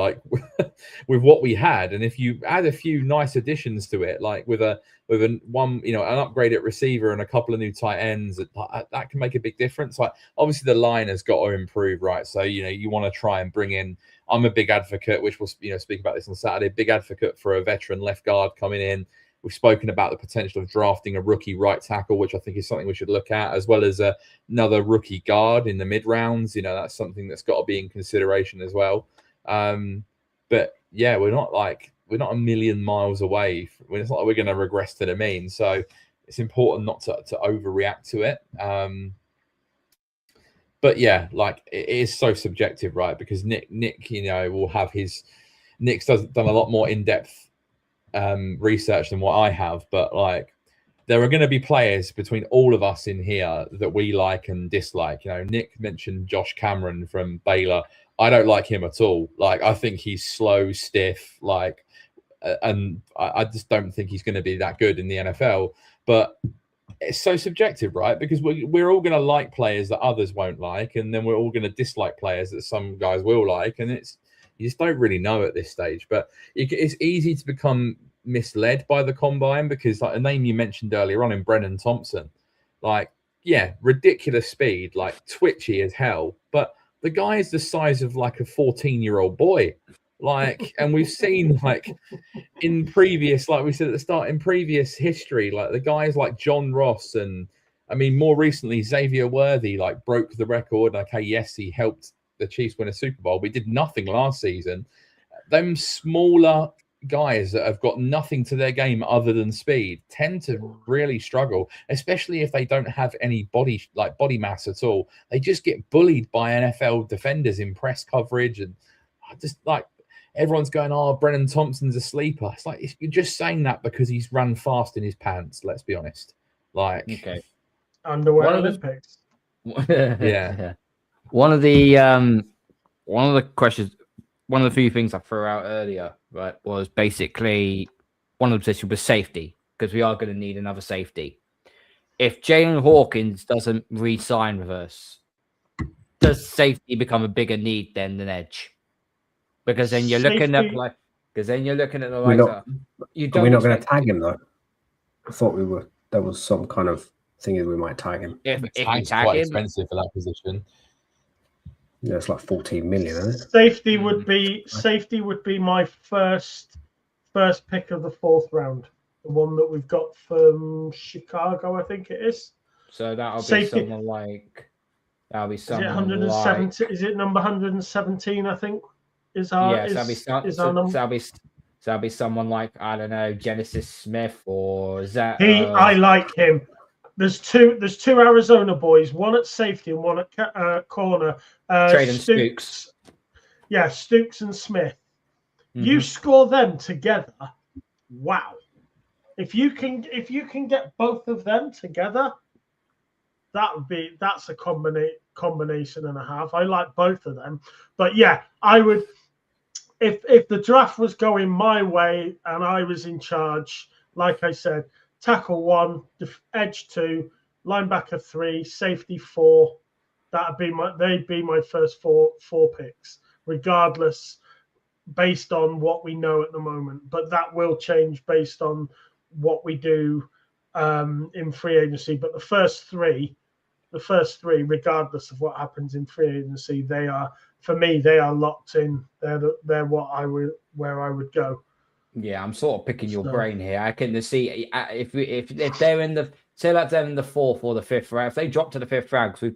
[SPEAKER 4] with what we had, and if you add a few nice additions to it, with an upgraded receiver and a couple of new tight ends, that can make a big difference. Obviously the line has got to improve, right? So you want to try and bring in. I'm a big advocate, which we'll speak about this on Saturday. Big advocate for a veteran left guard coming in. We've spoken about the potential of drafting a rookie right tackle, which I think is something we should look at, as well as another rookie guard in the mid rounds. That's something that's got to be in consideration as well. But we're not a million miles away. It's not like we're going to regress to the mean. So it's important not to overreact to it. But it is so subjective, right? Because Nick, will have Nick's done a lot more in-depth research than what I have, but there are going to be players between all of us in here that we like and dislike. Nick mentioned Josh Cameron from Baylor. I don't like him at all. I think he's slow, stiff, and I just don't think he's going to be that good in the NFL. But it's so subjective, right? Because we're all going to like players that others won't like, and then we're all going to dislike players that some guys will like, and you just don't really know at this stage. But it's easy to become misled by the combine because, a name you mentioned earlier on in Brennan Thompson, ridiculous speed, twitchy as hell. But the guy is the size of a 14-year-old boy. And we've seen in previous, we said at the start, in previous history, the guys like John Ross and more recently Xavier Worthy broke the record. Okay, yes, he helped the Chiefs win a Super Bowl. We did nothing last season. Them smaller guys that have got nothing to their game other than speed tend to really struggle, especially if they don't have any body mass at all. They just get bullied by NFL defenders in press coverage, and just everyone's going, "Oh, Brennan Thompson's a sleeper." It's you're just saying that because he's run fast in his pants. Let's be honest.
[SPEAKER 3] Okay,
[SPEAKER 5] underwear Olympics.
[SPEAKER 3] Yeah. One of the questions, one of the few things I threw out earlier, right, was basically one of the positions was safety, because we are going to need another safety. If Jalen Hawkins doesn't re-sign with us, does safety become a bigger need then than edge? Because then you're looking at the
[SPEAKER 6] we're not going to tag him though. I thought we were. There was some kind of thing that we might tag him.
[SPEAKER 3] If
[SPEAKER 4] it's
[SPEAKER 3] we tag
[SPEAKER 4] quite
[SPEAKER 3] him,
[SPEAKER 4] expensive for that position.
[SPEAKER 6] Yeah, it's 14 million, isn't it?
[SPEAKER 5] Safety would be my first pick of the 4th round. The one that we've got from Chicago, I think it is.
[SPEAKER 3] So that'll be someone like. That'll be someone like.
[SPEAKER 5] Is it number 117? I think is our.
[SPEAKER 3] Yeah, that'll be someone like, I don't know, Genesis Smith, or is that?
[SPEAKER 5] I like him. There's two Arizona boys, one at safety and one at corner.
[SPEAKER 3] Trading Stooks.
[SPEAKER 5] Yeah, Stooks and Smith. Mm-hmm. You score them together. Wow. If you can get both of them together, that's a combination and a half. I like both of them. But I would, if the draft was going my way and I was in charge, like I said, tackle 1, edge 2, linebacker 3, safety 4. They'd be my first four picks, regardless, based on what we know at the moment. But that will change based on what we do in free agency. But the first three, regardless of what happens in free agency, they are locked in. They're where I would go.
[SPEAKER 3] Yeah, I'm sort of picking your brain here. I can see if they're in the, say like they're in the 4th or the 5th round. If they drop to the 5th round, because we've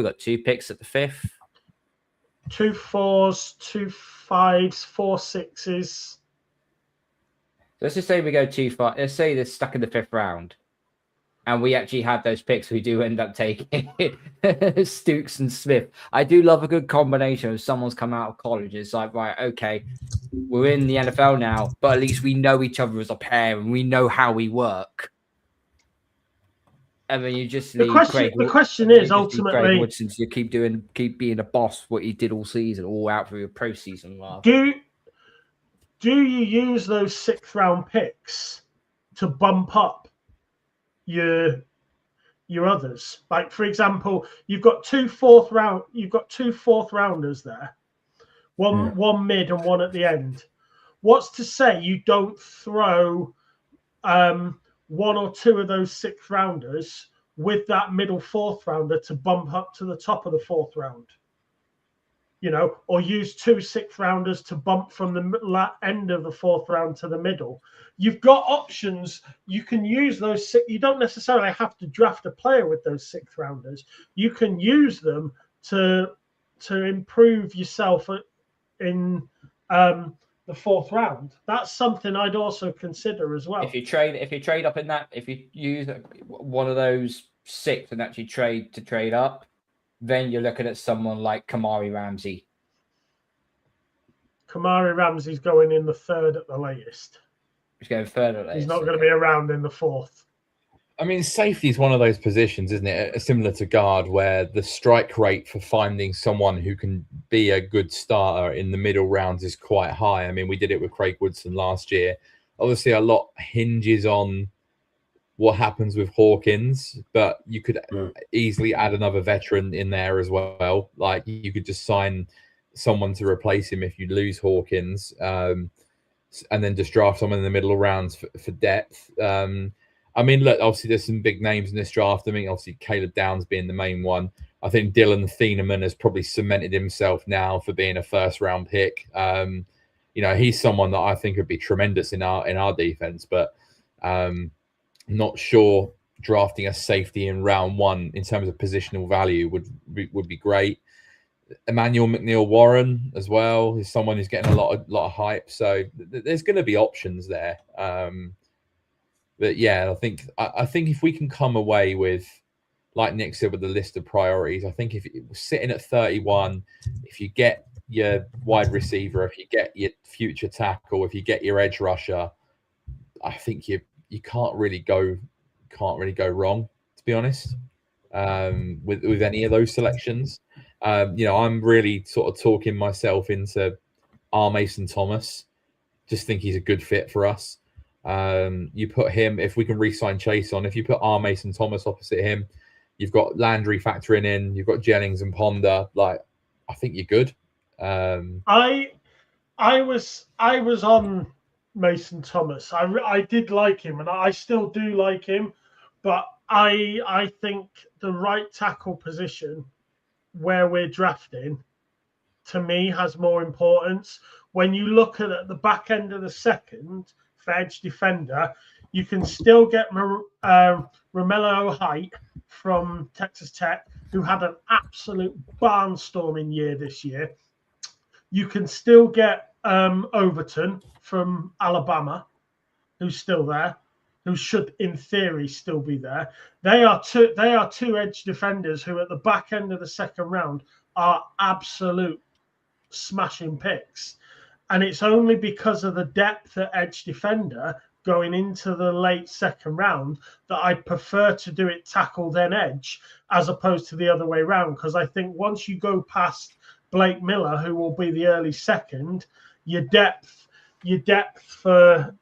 [SPEAKER 3] got 2 picks at the 5th.
[SPEAKER 5] 2 4s, 2 5s, 4 6s.
[SPEAKER 3] Let's just say we go too far. Let's say they're stuck in the 5th round, and we actually have those picks. We do end up taking Stooks and Smith. I do love a good combination of someone's come out of college. It's like, right, okay, we're in the NFL now, but at least we know each other as a pair and we know how we work. And then you just leave
[SPEAKER 5] the question is ultimately,
[SPEAKER 3] Craig Woodson, you keep being a boss, what he did all season, all out for your pro season.
[SPEAKER 5] Do you use those 6th round picks to bump up your others? Like, for example, you've got 2 4th rounders there, one mid and one at the end. What's to say you don't throw 1 or 2 of those 6th rounders with that middle 4th rounder to bump up to the top of the 4th round? Or use 2 6th rounders to bump from the end of the 4th round to the middle. You've got options. You can use those. You don't necessarily have to draft a player with those 6th rounders. You can use them to improve yourself in the 4th round. That's something I'd also consider as well.
[SPEAKER 3] If you trade up in that, if you use one of those 6 and actually trade up, then you're looking at someone like Kamari Ramsey.
[SPEAKER 5] Kamari Ramsey's going in the 3rd at the latest.
[SPEAKER 3] He's going 3rd at the latest.
[SPEAKER 5] He's not going to be around in the 4th.
[SPEAKER 4] I mean, safety is one of those positions, isn't it? Similar to guard, where the strike rate for finding someone who can be a good starter in the middle rounds is quite high. I mean, we did it with Craig Woodson last year. Obviously, a lot hinges on what happens with Hawkins, but you could easily add another veteran in there as well. Like, you could just sign someone to replace him if you lose Hawkins, and then just draft someone in the middle of rounds for depth. I mean, look, obviously there's some big names in this draft. I mean, obviously Caleb Downs being the main one. I think Dylan Thieneman has probably cemented himself now for being a 1st round pick. He's someone that I think would be tremendous in our defense, but not sure drafting a safety in round 1 in terms of positional value would be great. Emmanuel McNeil-Warren as well is someone who's getting a lot of hype. So there's going to be options there. But yeah, I think if we can come away with, like Nick said, with the list of priorities, I think if it was sitting at 31, if you get your wide receiver, if you get your future tackle, if you get your edge rusher, I think you can't really go wrong, to be honest, with any of those selections. I'm really sort of talking myself into R. Mason Thomas. Just think he's a good fit for us. You put him, if we can re-sign Chase on, if you put R. Mason Thomas opposite him, you've got Landry factoring in, you've got Jennings and Ponder. Like, I think you're good.
[SPEAKER 5] I was on Mason Thomas. I did like him, and I still do like him, but I think the right tackle position where we're drafting, to me, has more importance. When you look at the back end of the 2nd for edge defender, you can still get Romello Height from Texas Tech, who had an absolute barnstorming year this year. You can still get Overton from Alabama, who's still there, who should, in theory, still be there. They are two edge defenders who, at the back end of the 2nd round, are absolute smashing picks. And it's only because of the depth at edge defender going into the late 2nd round that I prefer to do it tackle then edge, as opposed to the other way around. Because I think once you go past Blake Miller, who will be the early 2nd, your depth for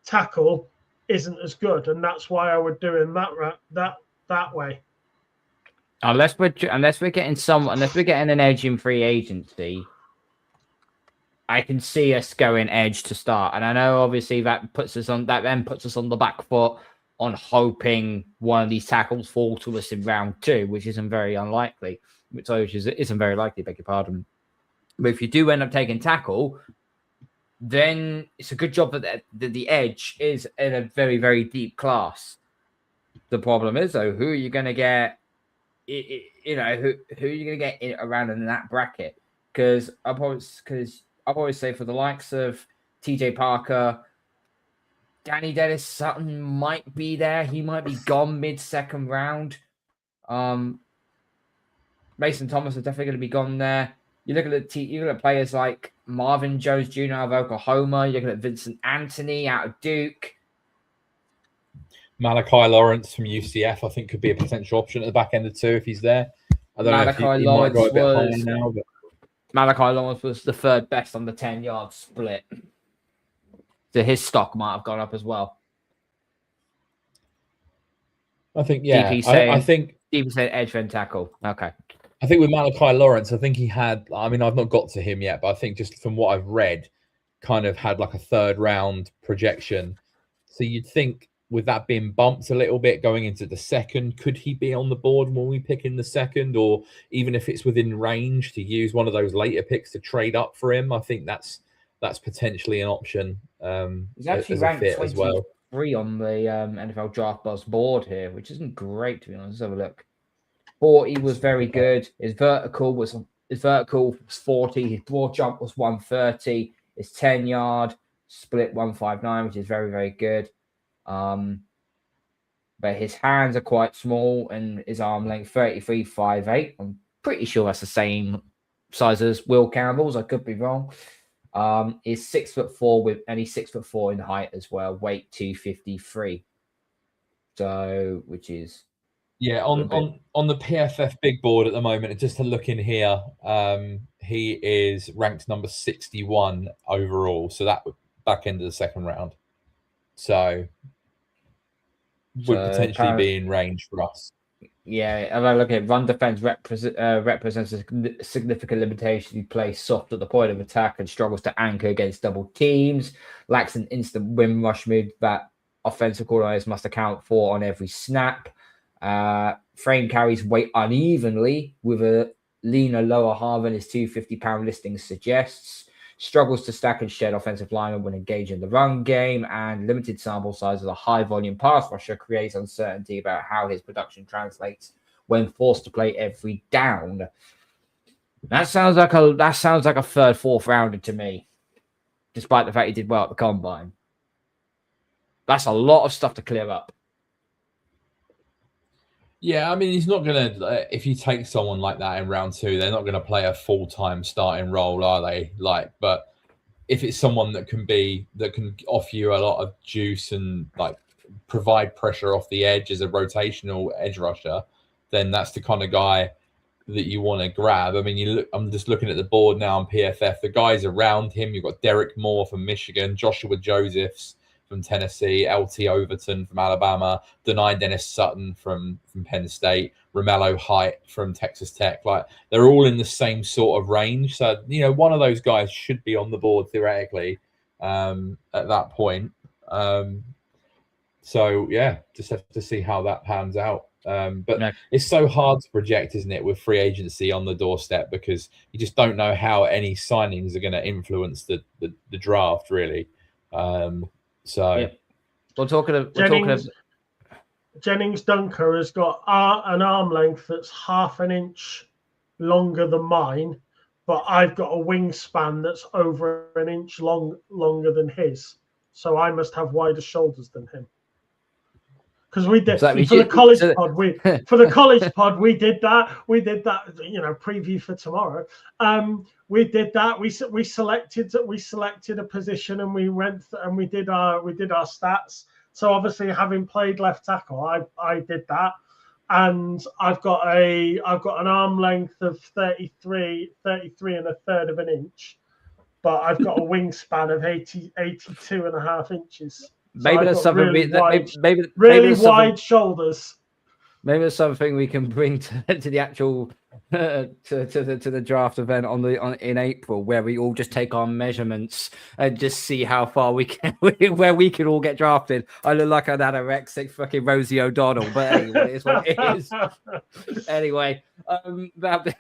[SPEAKER 5] tackle isn't as good, and that's why I would do it that way.
[SPEAKER 3] Unless we're getting an edge in free agency, I can see us going edge to start. And I know obviously that then puts us on the back foot on hoping one of these tackles fall to us in round 2, which isn't very unlikely. Isn't very likely, beg your pardon. But if you do end up taking tackle, then it's a good job that the edge is in a very, very deep class. The problem is, though, who are you going to get you know, who are you going to get in, around in that bracket? Because I'll probably say for the likes of TJ Parker, Danny Dennis Sutton might be there. He might be gone mid-second round. Mason Thomas is definitely going to be gone there. You look at players like Marvin Jones Jr. out of Oklahoma. You're looking at Vincent Anthony out of Duke.
[SPEAKER 4] Malachi Lawrence from UCF, I think, could be a potential option at the back end of two if he's there. I don't know if he might go a bit higher now. But
[SPEAKER 3] Malachi Lawrence was the third best on the 10-yard split. So his stock might have gone up as well.
[SPEAKER 4] I think, yeah. I think
[SPEAKER 3] DP said edge and tackle. Okay.
[SPEAKER 4] I think with Malachi Lawrence, I think he had, I mean, I've not got to him yet, but I think just from what I've read, kind of had like a third round projection. So you'd think with that being bumped a little bit going into the second, could he be on the board when we pick in the second? Or even if it's within range to use one of those later picks to trade up for him, I think that's potentially an option.
[SPEAKER 3] He's actually ranked 23 as well on the NFL Draft Buzz board here, which isn't great to be honest. Let's have a look. 40 was very good. His vertical was 40. His broad jump was 130. His 10-yard split 159, which is very, very good. But his hands are quite small and his arm length 33.58. I'm pretty sure that's the same size as Will Campbell's. I could be wrong. He's 6'4" and he's 6'4" in height as well. Weight 253. So, which is
[SPEAKER 4] on the PFF big board at the moment. Just to look in here, he is ranked number 61 overall. So that would back end of the second round. So would potentially be in range for us.
[SPEAKER 3] Yeah, if I look at run defense represents a significant limitation. He plays soft at the point of attack and struggles to anchor against double teams. Lacks an instant win rush move that offensive coordinators must account for on every snap. Frame carries weight unevenly with a leaner lower half than his 250-pound listing suggests. Struggles to stack and shed offensive linemen when engaged in the run game, and limited sample size as a high-volume pass rusher creates uncertainty about how his production translates when forced to play every down. That sounds like a third, fourth rounder to me, despite the fact he did well at the combine. That's a lot of stuff to clear up.
[SPEAKER 4] Yeah, I mean, he's not going to, if you take someone like that in round two, they're not going to play a full-time starting role, are they? But if it's someone that can offer you a lot of juice and like provide pressure off the edge as a rotational edge rusher, then that's the kind of guy that you want to grab. I mean, I'm just looking at the board now on PFF. The guys around him, you've got Derek Moore from Michigan, Joshua Josephs from Tennessee, LT Overton from Alabama, Denai Dennis Sutton from Penn State, Romello Height from Texas Tech. Like, they're all in the same sort of range. So, one of those guys should be on the board theoretically at that point. So, yeah, just have to see how that pans out. But it's so hard to project, isn't it, with free agency on the doorstep, because you just don't know how any signings are going to influence the draft, really.
[SPEAKER 5] Jennings Dunker has got an arm length that's half an inch longer than mine, but I've got a wingspan that's over an inch longer than his. So I must have wider shoulders than him. Because we did for the college pod, we did that. We did that, preview for tomorrow. We did that. We selected a position and we went and we did our stats. So obviously, having played left tackle, I did that, and I've got an arm length of 33 and a third of an inch, but I've got a wingspan of 82 and a half inches.
[SPEAKER 3] Maybe there's something
[SPEAKER 5] really wide shoulders.
[SPEAKER 3] Maybe there's something we can bring to the actual to the draft event in April, where we all just take our measurements and just see how far we can where we can all get drafted. I look like an anorexic fucking Rosie O'Donnell, but anyway, it's what it is. Anyway, that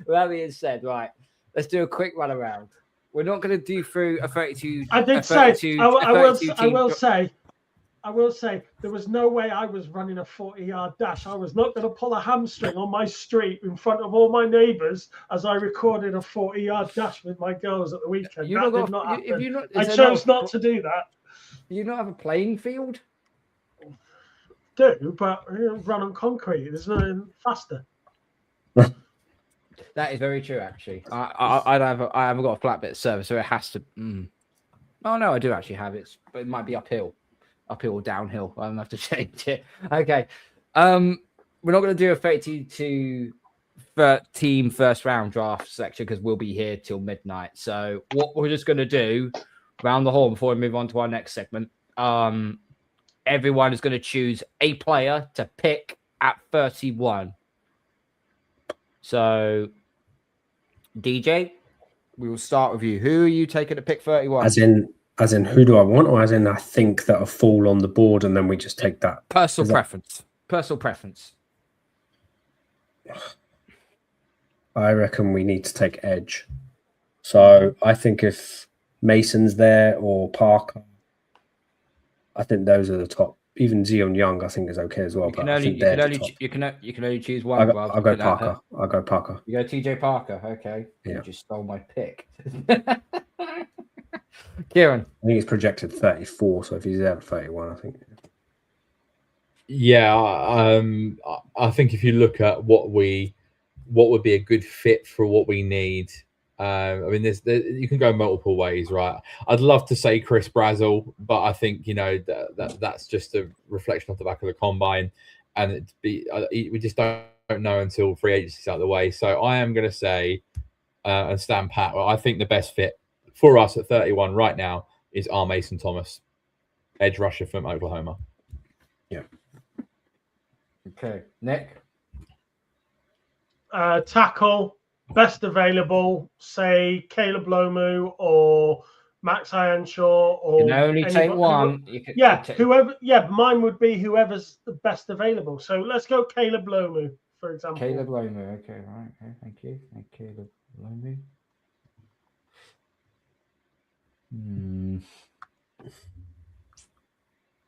[SPEAKER 3] being said, right, let's do a quick run around. We're not going to do through a 32.
[SPEAKER 5] I will say I will say there was no way I was running a 40-yard dash. I was not going to pull a hamstring on my street in front of all my neighbours as I recorded a 40-yard dash with my girls at the weekend. That did not happen. I chose not to do that.
[SPEAKER 3] Do you not have a playing field?
[SPEAKER 5] Do, but run on concrete. There's nothing faster.
[SPEAKER 3] That is very true, actually. I haven't got a flatbed service, so it has to. Oh no, I do actually have it, but it might be uphill or downhill. I don't have to change it. Okay, we're not going to do a 32 team first round draft section because we'll be here till midnight. So what we're just going to do, round the horn before we move on to our next segment. Everyone is going to choose a player to pick at 31. So, DJ, we will start with you. Who are you taking to pick 31?
[SPEAKER 6] As in, who do I want, or as in I think that'll fall on the board, and then we just take that?
[SPEAKER 3] Personal preference. Personal preference.
[SPEAKER 6] I reckon we need to take edge. So I think if Mason's there or Parker, I think those are the top. Even Zion Young, I think, is okay as well. You can
[SPEAKER 3] only choose one.
[SPEAKER 6] I'll go Parker. I'll go Parker.
[SPEAKER 3] You go TJ Parker. Okay.
[SPEAKER 6] Yeah.
[SPEAKER 3] You just stole my pick. Kieran.
[SPEAKER 6] I think he's projected 34. So if he's there at 31, I think.
[SPEAKER 4] Yeah, I think if you look at what would be a good fit for what we need. I mean, you can go multiple ways, right? I'd love to say Chris Brazzell, but I think that's just a reflection off the back of the combine, and we just don't know until free agency's out of the way. So I am going to say and stand pat. Well, I think the best fit for us at 31 right now is R. Mason Thomas, edge rusher from Oklahoma.
[SPEAKER 6] Yeah.
[SPEAKER 3] Okay, Nick.
[SPEAKER 5] Tackle. Best available, say Caleb Lomu or Max Ianshaw, or
[SPEAKER 3] you can only take one.
[SPEAKER 5] Whoever. Yeah, mine would be whoever's the best available. So let's go Caleb Lomu, for example.
[SPEAKER 3] Caleb Lomu. Okay, right. Okay, thank you. Caleb Lomu.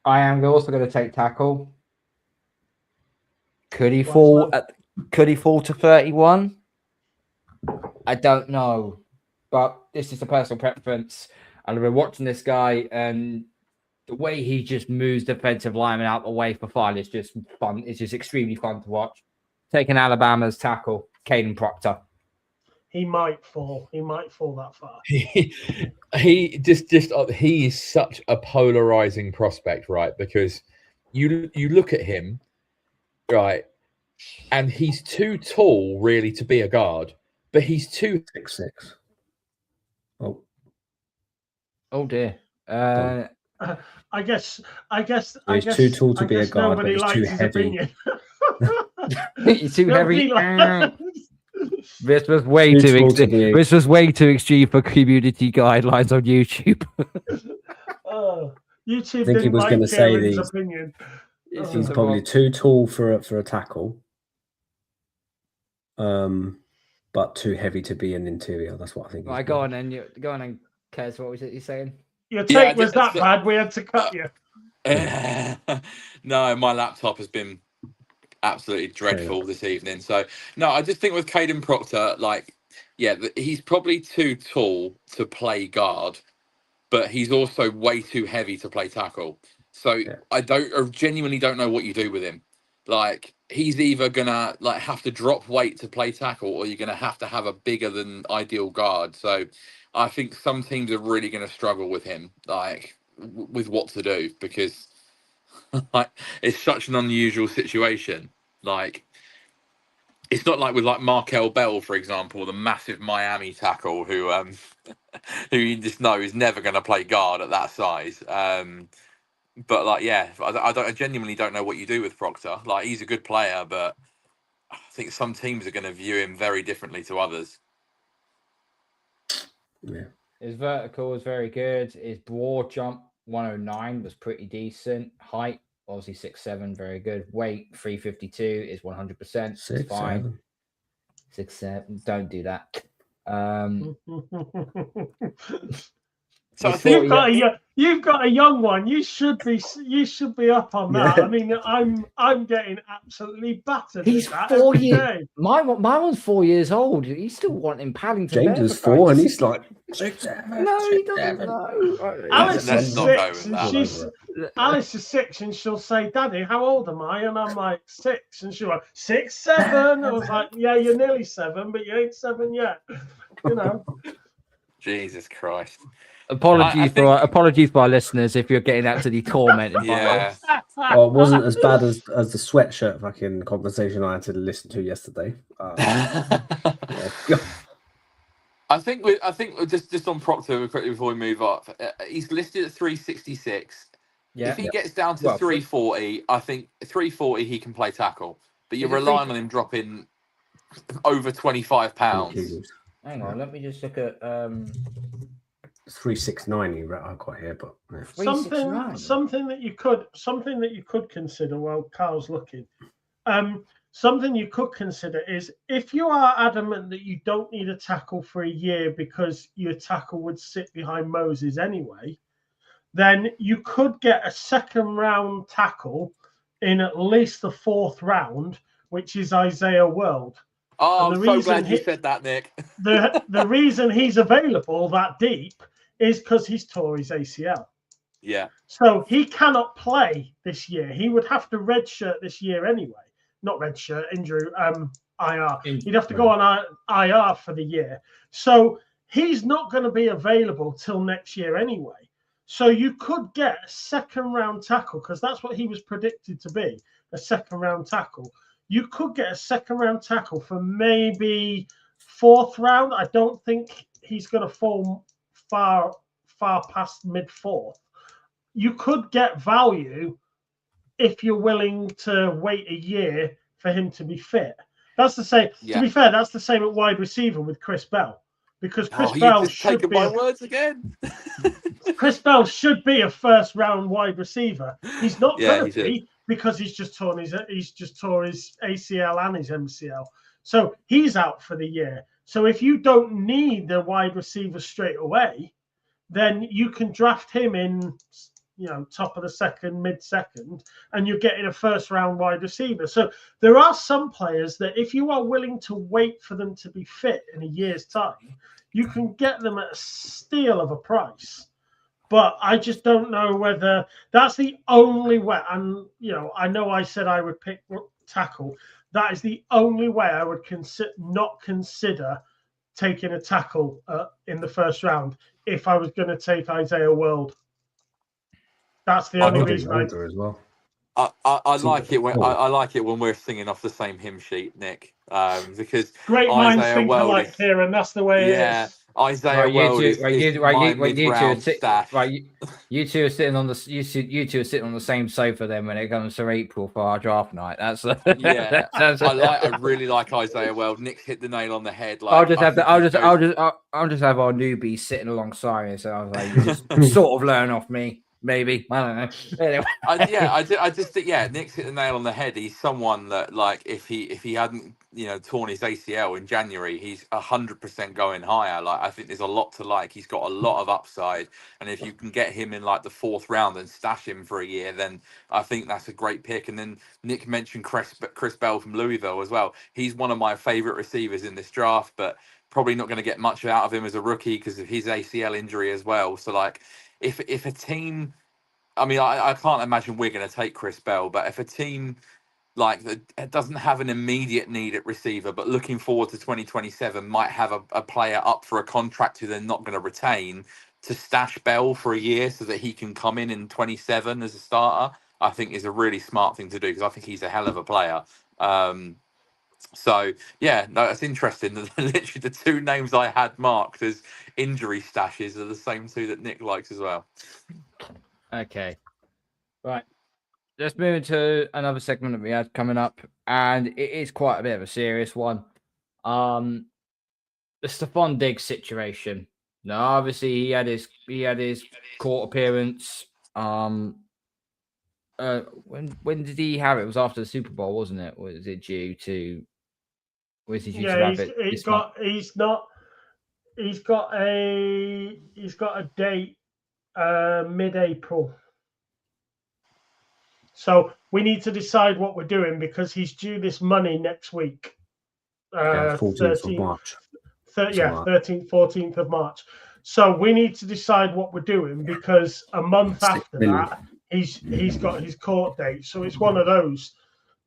[SPEAKER 3] I am also going to take tackle. Could he fall to 31? I don't know, but this is a personal preference. And I've been watching this guy, and the way he just moves defensive linemen out the way for fun is just fun. It's just extremely fun to watch. Taking Alabama's tackle, Caden Proctor.
[SPEAKER 5] He might fall. He might fall that far.
[SPEAKER 4] He is such a polarizing prospect, right? Because you look at him, right, and he's too tall really to be a guard. But he's
[SPEAKER 6] 2'6".
[SPEAKER 3] Oh dear.
[SPEAKER 5] I guess
[SPEAKER 6] he's too tall to be a guard, but he's too heavy.
[SPEAKER 3] He's too heavy. This was way too extreme for community guidelines on YouTube.
[SPEAKER 5] YouTube.
[SPEAKER 6] I think he was going to say these.
[SPEAKER 5] Opinion.
[SPEAKER 6] He's probably too tall for a tackle. But too heavy to be an interior. That's what I think.
[SPEAKER 3] Right, go on then, Kez. What was it you're saying?
[SPEAKER 5] Your take was that bad. We had to cut you.
[SPEAKER 7] No, my laptop has been absolutely dreadful this evening. So no, I just think with Caden Proctor, he's probably too tall to play guard, but he's also way too heavy to play tackle. So I genuinely don't know what you do with him. He's either gonna have to drop weight to play tackle, or you're gonna have to have a bigger than ideal guard. So I think some teams are really gonna struggle with him, with what to do, because it's such an unusual situation. It's not like with Markel Bell, for example, the massive Miami tackle who you just know is never gonna play guard at that size. But I genuinely don't know what you do with Proctor. He's a good player, but I think some teams are going to view him very differently to others.
[SPEAKER 6] Yeah.
[SPEAKER 3] His vertical was very good. His broad jump 109 was pretty decent. Height, obviously 6'7", very good. Weight 352 is 100%. It's fine. 6'7". Don't do that.
[SPEAKER 7] So I think
[SPEAKER 5] you've got a young one. You should be up on that.
[SPEAKER 6] Yeah.
[SPEAKER 5] I mean, I'm getting absolutely battered.
[SPEAKER 3] He's
[SPEAKER 5] with that
[SPEAKER 3] 4
[SPEAKER 5] every
[SPEAKER 3] years.
[SPEAKER 5] day.
[SPEAKER 3] My one's 4 years old. He's still wanting Paddington.
[SPEAKER 6] James
[SPEAKER 3] Bear,
[SPEAKER 6] is
[SPEAKER 3] for
[SPEAKER 6] 4 and
[SPEAKER 3] Christ's
[SPEAKER 6] he's like 6, 7.
[SPEAKER 3] No, he
[SPEAKER 6] 6,
[SPEAKER 3] doesn't
[SPEAKER 6] 7.
[SPEAKER 3] know.
[SPEAKER 5] Alice
[SPEAKER 7] Let's
[SPEAKER 5] is
[SPEAKER 7] not go
[SPEAKER 5] 6,
[SPEAKER 7] with
[SPEAKER 5] and
[SPEAKER 7] that.
[SPEAKER 5] she's Alice is 6, and she'll say, "Daddy, how old am I?" And I'm like 6, and she'll like 6, 7. I was like, "Yeah, you're nearly 7, but you ain't 7 yet." You know.
[SPEAKER 7] Jesus Christ.
[SPEAKER 3] Apologies for our listeners if you're getting absolutely tormented
[SPEAKER 7] Yeah.
[SPEAKER 3] by this.
[SPEAKER 6] Well, it wasn't as bad as the sweatshirt fucking conversation I had to listen to yesterday.
[SPEAKER 7] I think just on Proctor quickly before we move up, he's listed at 366.
[SPEAKER 3] Yeah.
[SPEAKER 7] If he gets down to 340, I think 340 he can play tackle. But you're relying on him dropping over 25 pounds.
[SPEAKER 3] Hang on, let me just look at
[SPEAKER 6] 369 I've got here, but yeah.
[SPEAKER 5] something that you could consider while Carl's looking. Something you could consider is if you are adamant that you don't need a tackle for a year because your tackle would sit behind Moses anyway, then you could get a second round tackle in at least the 4th round, which is Isaiah World.
[SPEAKER 7] Oh, I'm so glad you said that, Nick.
[SPEAKER 5] the reason he's available that deep is because he's tore his ACL.
[SPEAKER 7] Yeah.
[SPEAKER 5] So he cannot play this year. He would have to redshirt this year anyway. Not redshirt, injury, IR. He'd have to go on IR for the year. So he's not going to be available till next year anyway. So you could get a second round tackle because that's what he was predicted to be, a second round tackle. You could get a second round tackle for maybe 4th round. I don't think he's going to fall far past mid 4th. You could get value if you're willing to wait a year for him to be fit. That's the same. Yeah. To be fair, that's the same at wide receiver with Chris Bell, because Chris Bell should be.
[SPEAKER 7] My words again.
[SPEAKER 5] Chris Bell should be a 1st round wide receiver. He's not going to be because he's just tore his ACL and his MCL. So he's out for the year. So if you don't need the wide receiver straight away, then you can draft him in, top of the 2nd, mid-2nd, and you're getting a 1st round wide receiver. So there are some players that if you are willing to wait for them to be fit in a year's time, you can get them at a steal of a price. But I just don't know whether that's the only way. And, I know I said I would pick tackle. That is the only way I would not consider taking a tackle in the 1st round if I was going to take Isaiah World. That's the only reason
[SPEAKER 6] as well.
[SPEAKER 7] I like it when we're singing off the same hymn sheet, Nick. Because
[SPEAKER 5] great minds think alike here, and that's the way it is.
[SPEAKER 7] Isaiah World is my mid-round stash.
[SPEAKER 3] You two are sitting on the same sofa then when it comes to April for our draft night. That's
[SPEAKER 7] I really like Isaiah World. Nick's hit the nail on the head.
[SPEAKER 3] I'll just have our newbie sitting alongside me, so I was like, you just sort of learn off me. Maybe, I don't know. Anyway.
[SPEAKER 7] I just think Nick's hit the nail on the head. He's someone that, like, if he hadn't torn his ACL in January, he's 100% going higher. Like, I think there's a lot to like. He's got a lot of upside, and if you can get him in like the 4th round and stash him for a year, then I think that's a great pick. And then Nick mentioned Chris Bell from Louisville as well. He's one of my favorite receivers in this draft, but probably not going to get much out of him as a rookie because of his ACL injury as well. So, like, if a team, I mean, I can't imagine we're going to take Chris Bell, but if a team like that doesn't have an immediate need at receiver, but looking forward to 2027 might have a player up for a contract who they're not going to retain, to stash Bell for a year so that he can come in 27 as a starter, I think is a really smart thing to do, because I think he's a hell of a player. So it's interesting that literally the 2 names I had marked as injury stashes are the same 2 that Nick likes as well.
[SPEAKER 3] Okay, right. Let's move into another segment that we had coming up, and it is quite a bit of a serious one. The Stephon Diggs situation. Now, obviously, he had his court appearance. When did he have it? It was after the Super Bowl, wasn't it? Or is it due to? Was he due to have it?
[SPEAKER 5] He's got a date Mid-April. So we need to decide what we're doing because he's due this money next week.
[SPEAKER 6] 14th of March.
[SPEAKER 5] 13th, 14th of March. So we need to decide what we're doing because a month after that, he's got his court date. So it's one of those.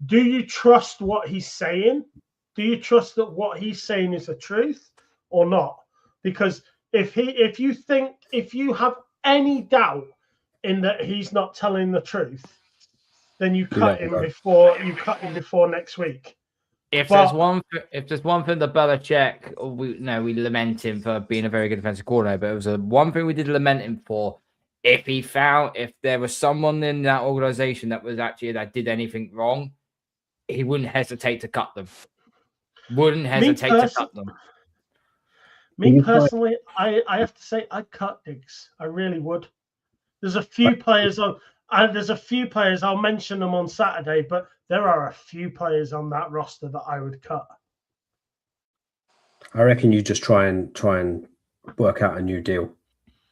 [SPEAKER 5] Do you trust what he's saying? Do you trust that what he's saying is the truth or not? Because if you have any doubt in that he's not telling the truth, then you cut him before next week.
[SPEAKER 3] If there's one thing that Belichick, we lament him for being a very good defensive coordinator, but it was one thing we did lament him for. If there was someone in that organization that did anything wrong, he wouldn't hesitate to cut them.
[SPEAKER 5] Me personally, I have to say I'd cut Diggs. I really would. There's a few players I'll mention them on Saturday, but there are a few players on that roster that I would cut.
[SPEAKER 6] I reckon you just try and work out a new deal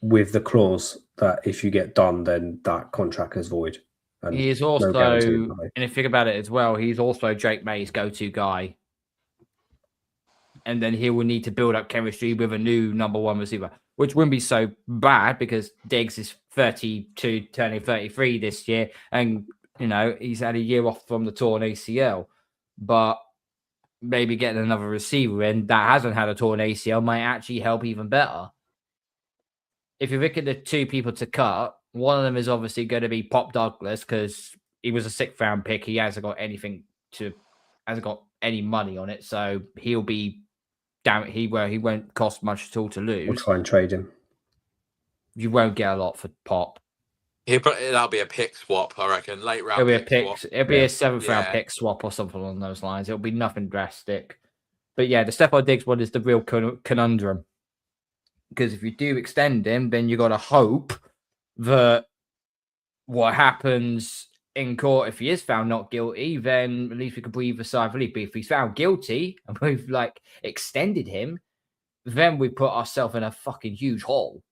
[SPEAKER 6] with the clause that if you get done, then that contract is void.
[SPEAKER 3] And he is also, and if you think about it as well, he's also Drake May's go-to guy. And then he will need to build up chemistry with a new number one receiver, which wouldn't be so bad because Diggs is 32, turning 33 this year. And, he's had a year off from the torn ACL. But maybe getting another receiver in that hasn't had a torn ACL might actually help even better. If you look at the two people to cut, one of them is obviously going to be Pop Douglas because he was a 6th round pick. He hasn't got any money on it. So he'll be he won't cost much at all to lose.
[SPEAKER 6] We'll try and trade him.
[SPEAKER 3] You won't get a lot for Pop.
[SPEAKER 7] That'll be a pick swap, I reckon. Late round.
[SPEAKER 3] It'll be a 7th round pick swap or something along those lines. It'll be nothing drastic. But yeah, the Stephon Diggs one is the real conundrum. Because if you do extend him, then you got to hope that what happens in court, if he is found not guilty, then at least we can breathe a sigh of relief. But if he's found guilty and we've extended him, then we put ourselves in a fucking huge hole.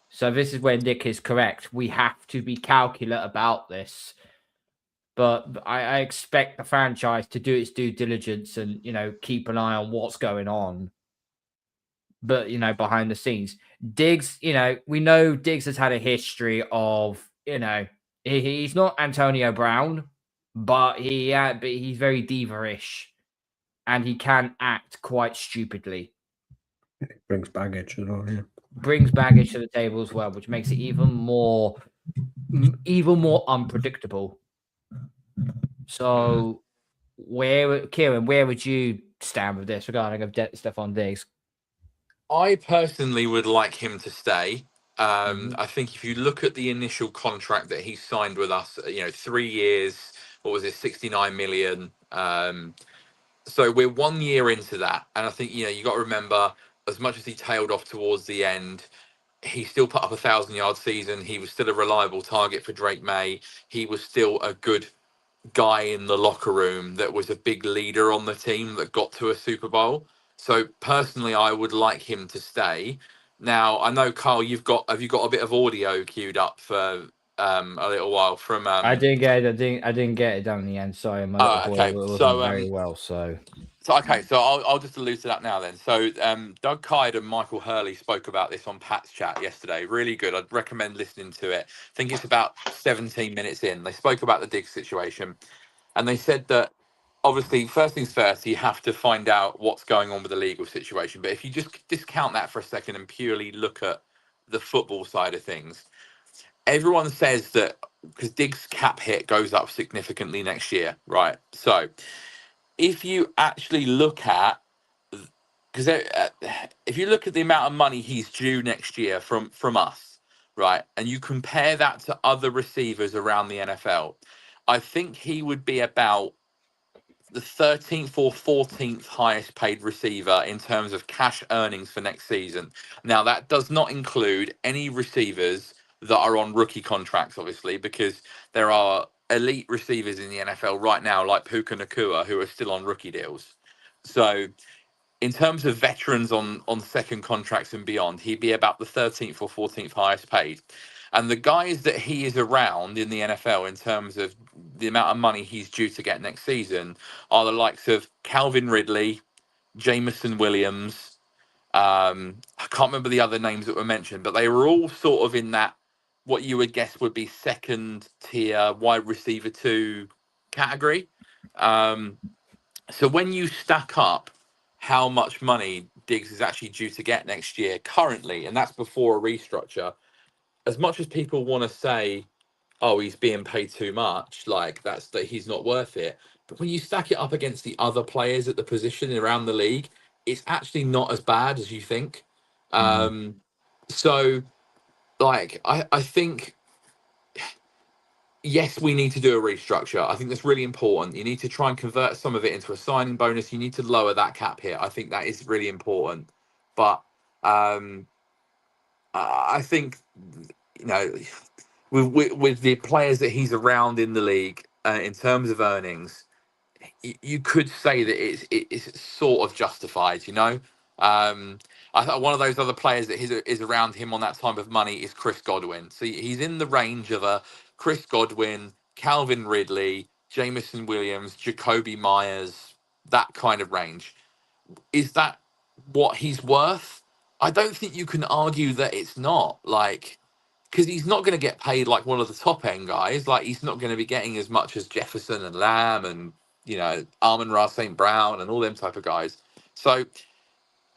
[SPEAKER 3] So this is where Nick is correct. We have to be calculate about this. But I expect the franchise to do its due diligence and, keep an eye on what's going on. But, behind the scenes, Diggs, we know Diggs has had a history of, he's not Antonio Brown, but he's very diva-ish and he can act quite stupidly.
[SPEAKER 6] It brings baggage as well, yeah.
[SPEAKER 3] Brings baggage to the table as well, which makes it even more unpredictable. So, Kieran, where would you stand with this regarding Stephon Diggs?
[SPEAKER 7] I personally would like him to stay. I think if you look at the initial contract that he signed with us, 3 years, what was it, 69 million. So we're 1 year into that. And I think, you got to remember, as much as he tailed off towards the end, he still put up a 1,000-yard season. He was still a reliable target for Drake May. He was still a good guy in the locker room that was a big leader on the team that got to a Super Bowl. So personally, I would like him to stay. Now, I know, Carl, have you got a bit of audio queued up for a little while from?
[SPEAKER 3] I didn't get it done in the end. Sorry, my
[SPEAKER 7] okay.
[SPEAKER 3] wasn't very well. So
[SPEAKER 7] I'll just allude to that now then. So Doug Kyde and Michael Hurley spoke about this on Pat's chat yesterday. Really good. I'd recommend listening to it. I think it's about 17 minutes in. They spoke about the Diggs situation, and they said that obviously, first things first, you have to find out what's going on with the legal situation. But if you just discount that for a second and purely look at the football side of things, everyone says that because Diggs' cap hit goes up significantly next year, right? So if you actually look at, because if you look at the amount of money he's due next year from us, right, and you compare that to other receivers around the NFL, I think he would be about the 13th or 14th highest paid receiver in terms of cash earnings for next season. Now, that does not include any receivers that are on rookie contracts, obviously, because there are elite receivers in the NFL right now, like Puka Nacua, who are still on rookie deals. So in terms of veterans on second contracts and beyond, he'd be about the 13th or 14th highest paid. And the guys that he is around in the NFL in terms of the amount of money he's due to get next season are the likes of Calvin Ridley, Jameson Williams. I can't remember the other names that were mentioned, but they were all sort of in that what you would guess would be second tier wide receiver 2 category. So when you stack up how much money Diggs is actually due to get next year currently, and that's before a restructure, as much as people want to say, oh, he's being paid too much, like that he's not worth it. But when you stack it up against the other players at the position around the league, it's actually not as bad as you think. So, like, I think, yes, we need to do a restructure. I think that's really important. You need to try and convert some of it into a signing bonus. You need to lower that cap here. I think that is really important. But I think, you know, with the players that he's around in the league, in terms of earnings, you could say that it's sort of justified, you know. I thought one of those other players that is around him on that type of money is Chris Godwin. So he's in the range of a Chris Godwin, Calvin Ridley, Jameson Williams, Jacoby Myers, that kind of range. Is that what he's worth? I don't think you can argue that it's not, like, because he's not going to get paid like one of the top end guys. Like, he's not going to be getting as much as Jefferson and Lamb and, you know, Amon-Ra St. Brown and all them type of guys. So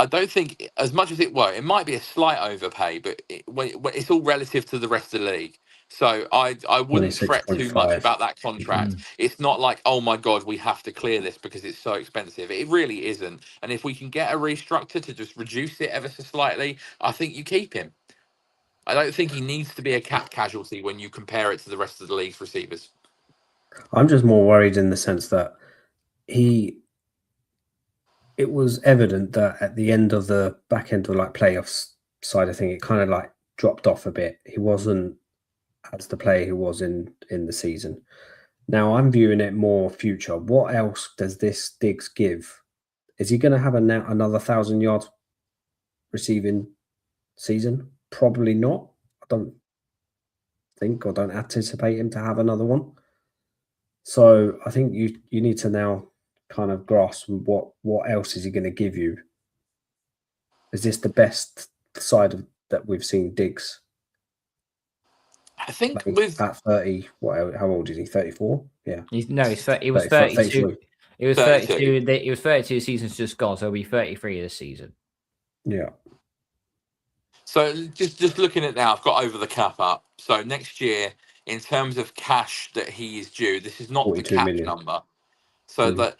[SPEAKER 7] I don't think, as much as it might be a slight overpay, but it's all relative to the rest of the league. So I wouldn't fret too much about that contract. It's not like, oh my God, we have to clear this because it's so expensive. It really isn't. And if we can get a restructure to just reduce it ever so slightly, I think you keep him. I don't think he needs to be a cap casualty when you compare it to the rest of the league's receivers.
[SPEAKER 6] I'm just more worried in the sense that it was evident that at the end of the back end of like playoffs side of thing, it kind of like dropped off a bit. He wasn't as the player he was in the season. Now I'm viewing it more future. What else does this Diggs give? Is he going to have another 1,000-yard receiving season? Probably not. I don't think or don't anticipate him to have another one. So I think you need to now kind of grasp what else is he going to give you. Is this the best side of that we've seen Diggs?
[SPEAKER 7] I think
[SPEAKER 6] like
[SPEAKER 7] with
[SPEAKER 6] at 30, how old is he? 34? Yeah.
[SPEAKER 3] He was 32. He was 32.
[SPEAKER 7] 32.
[SPEAKER 3] He was 32. The season's just gone, so he'll be 33 this season.
[SPEAKER 6] Yeah.
[SPEAKER 7] So just looking at now, I've got over the cap up. So next year, in terms of cash that he is due, this is not the cap number. So the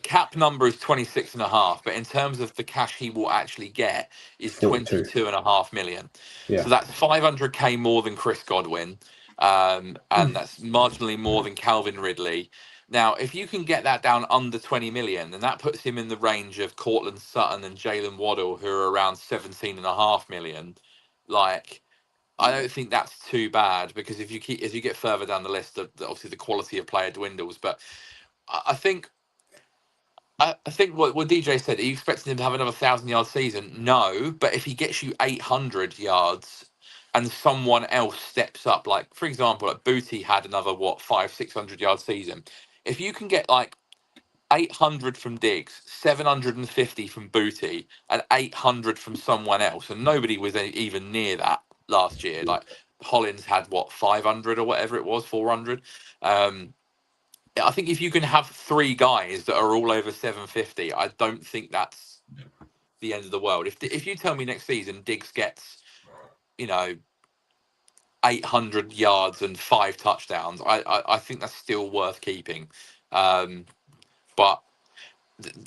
[SPEAKER 7] cap number is 26.5, but in terms of the cash he will actually get is 22.5 million.
[SPEAKER 6] Yeah.
[SPEAKER 7] So that's 500k more than Chris Godwin, and that's marginally more than Calvin Ridley. Now, if you can get that down under 20 million, then that puts him in the range of Cortland Sutton and Jalen Waddle, who are around 17.5 million. Like, I don't think that's too bad, because as you get further down the list, obviously the quality of player dwindles. But I think what DJ said, are you expecting him to have another 1,000-yard season? No, but if he gets you 800 yards and someone else steps up, like, for example, like Booty had another 500-600-yard season. If you can get like 800 from Diggs, 750 from Booty, and 800 from someone else, and nobody was even near that last year. Like Hollins had 500 or whatever it was, 400. I think if you can have 3 guys that are all over 750, I don't think that's the end of the world. If you tell me next season Diggs gets, 800 yards and 5 touchdowns, I think that's still worth keeping. But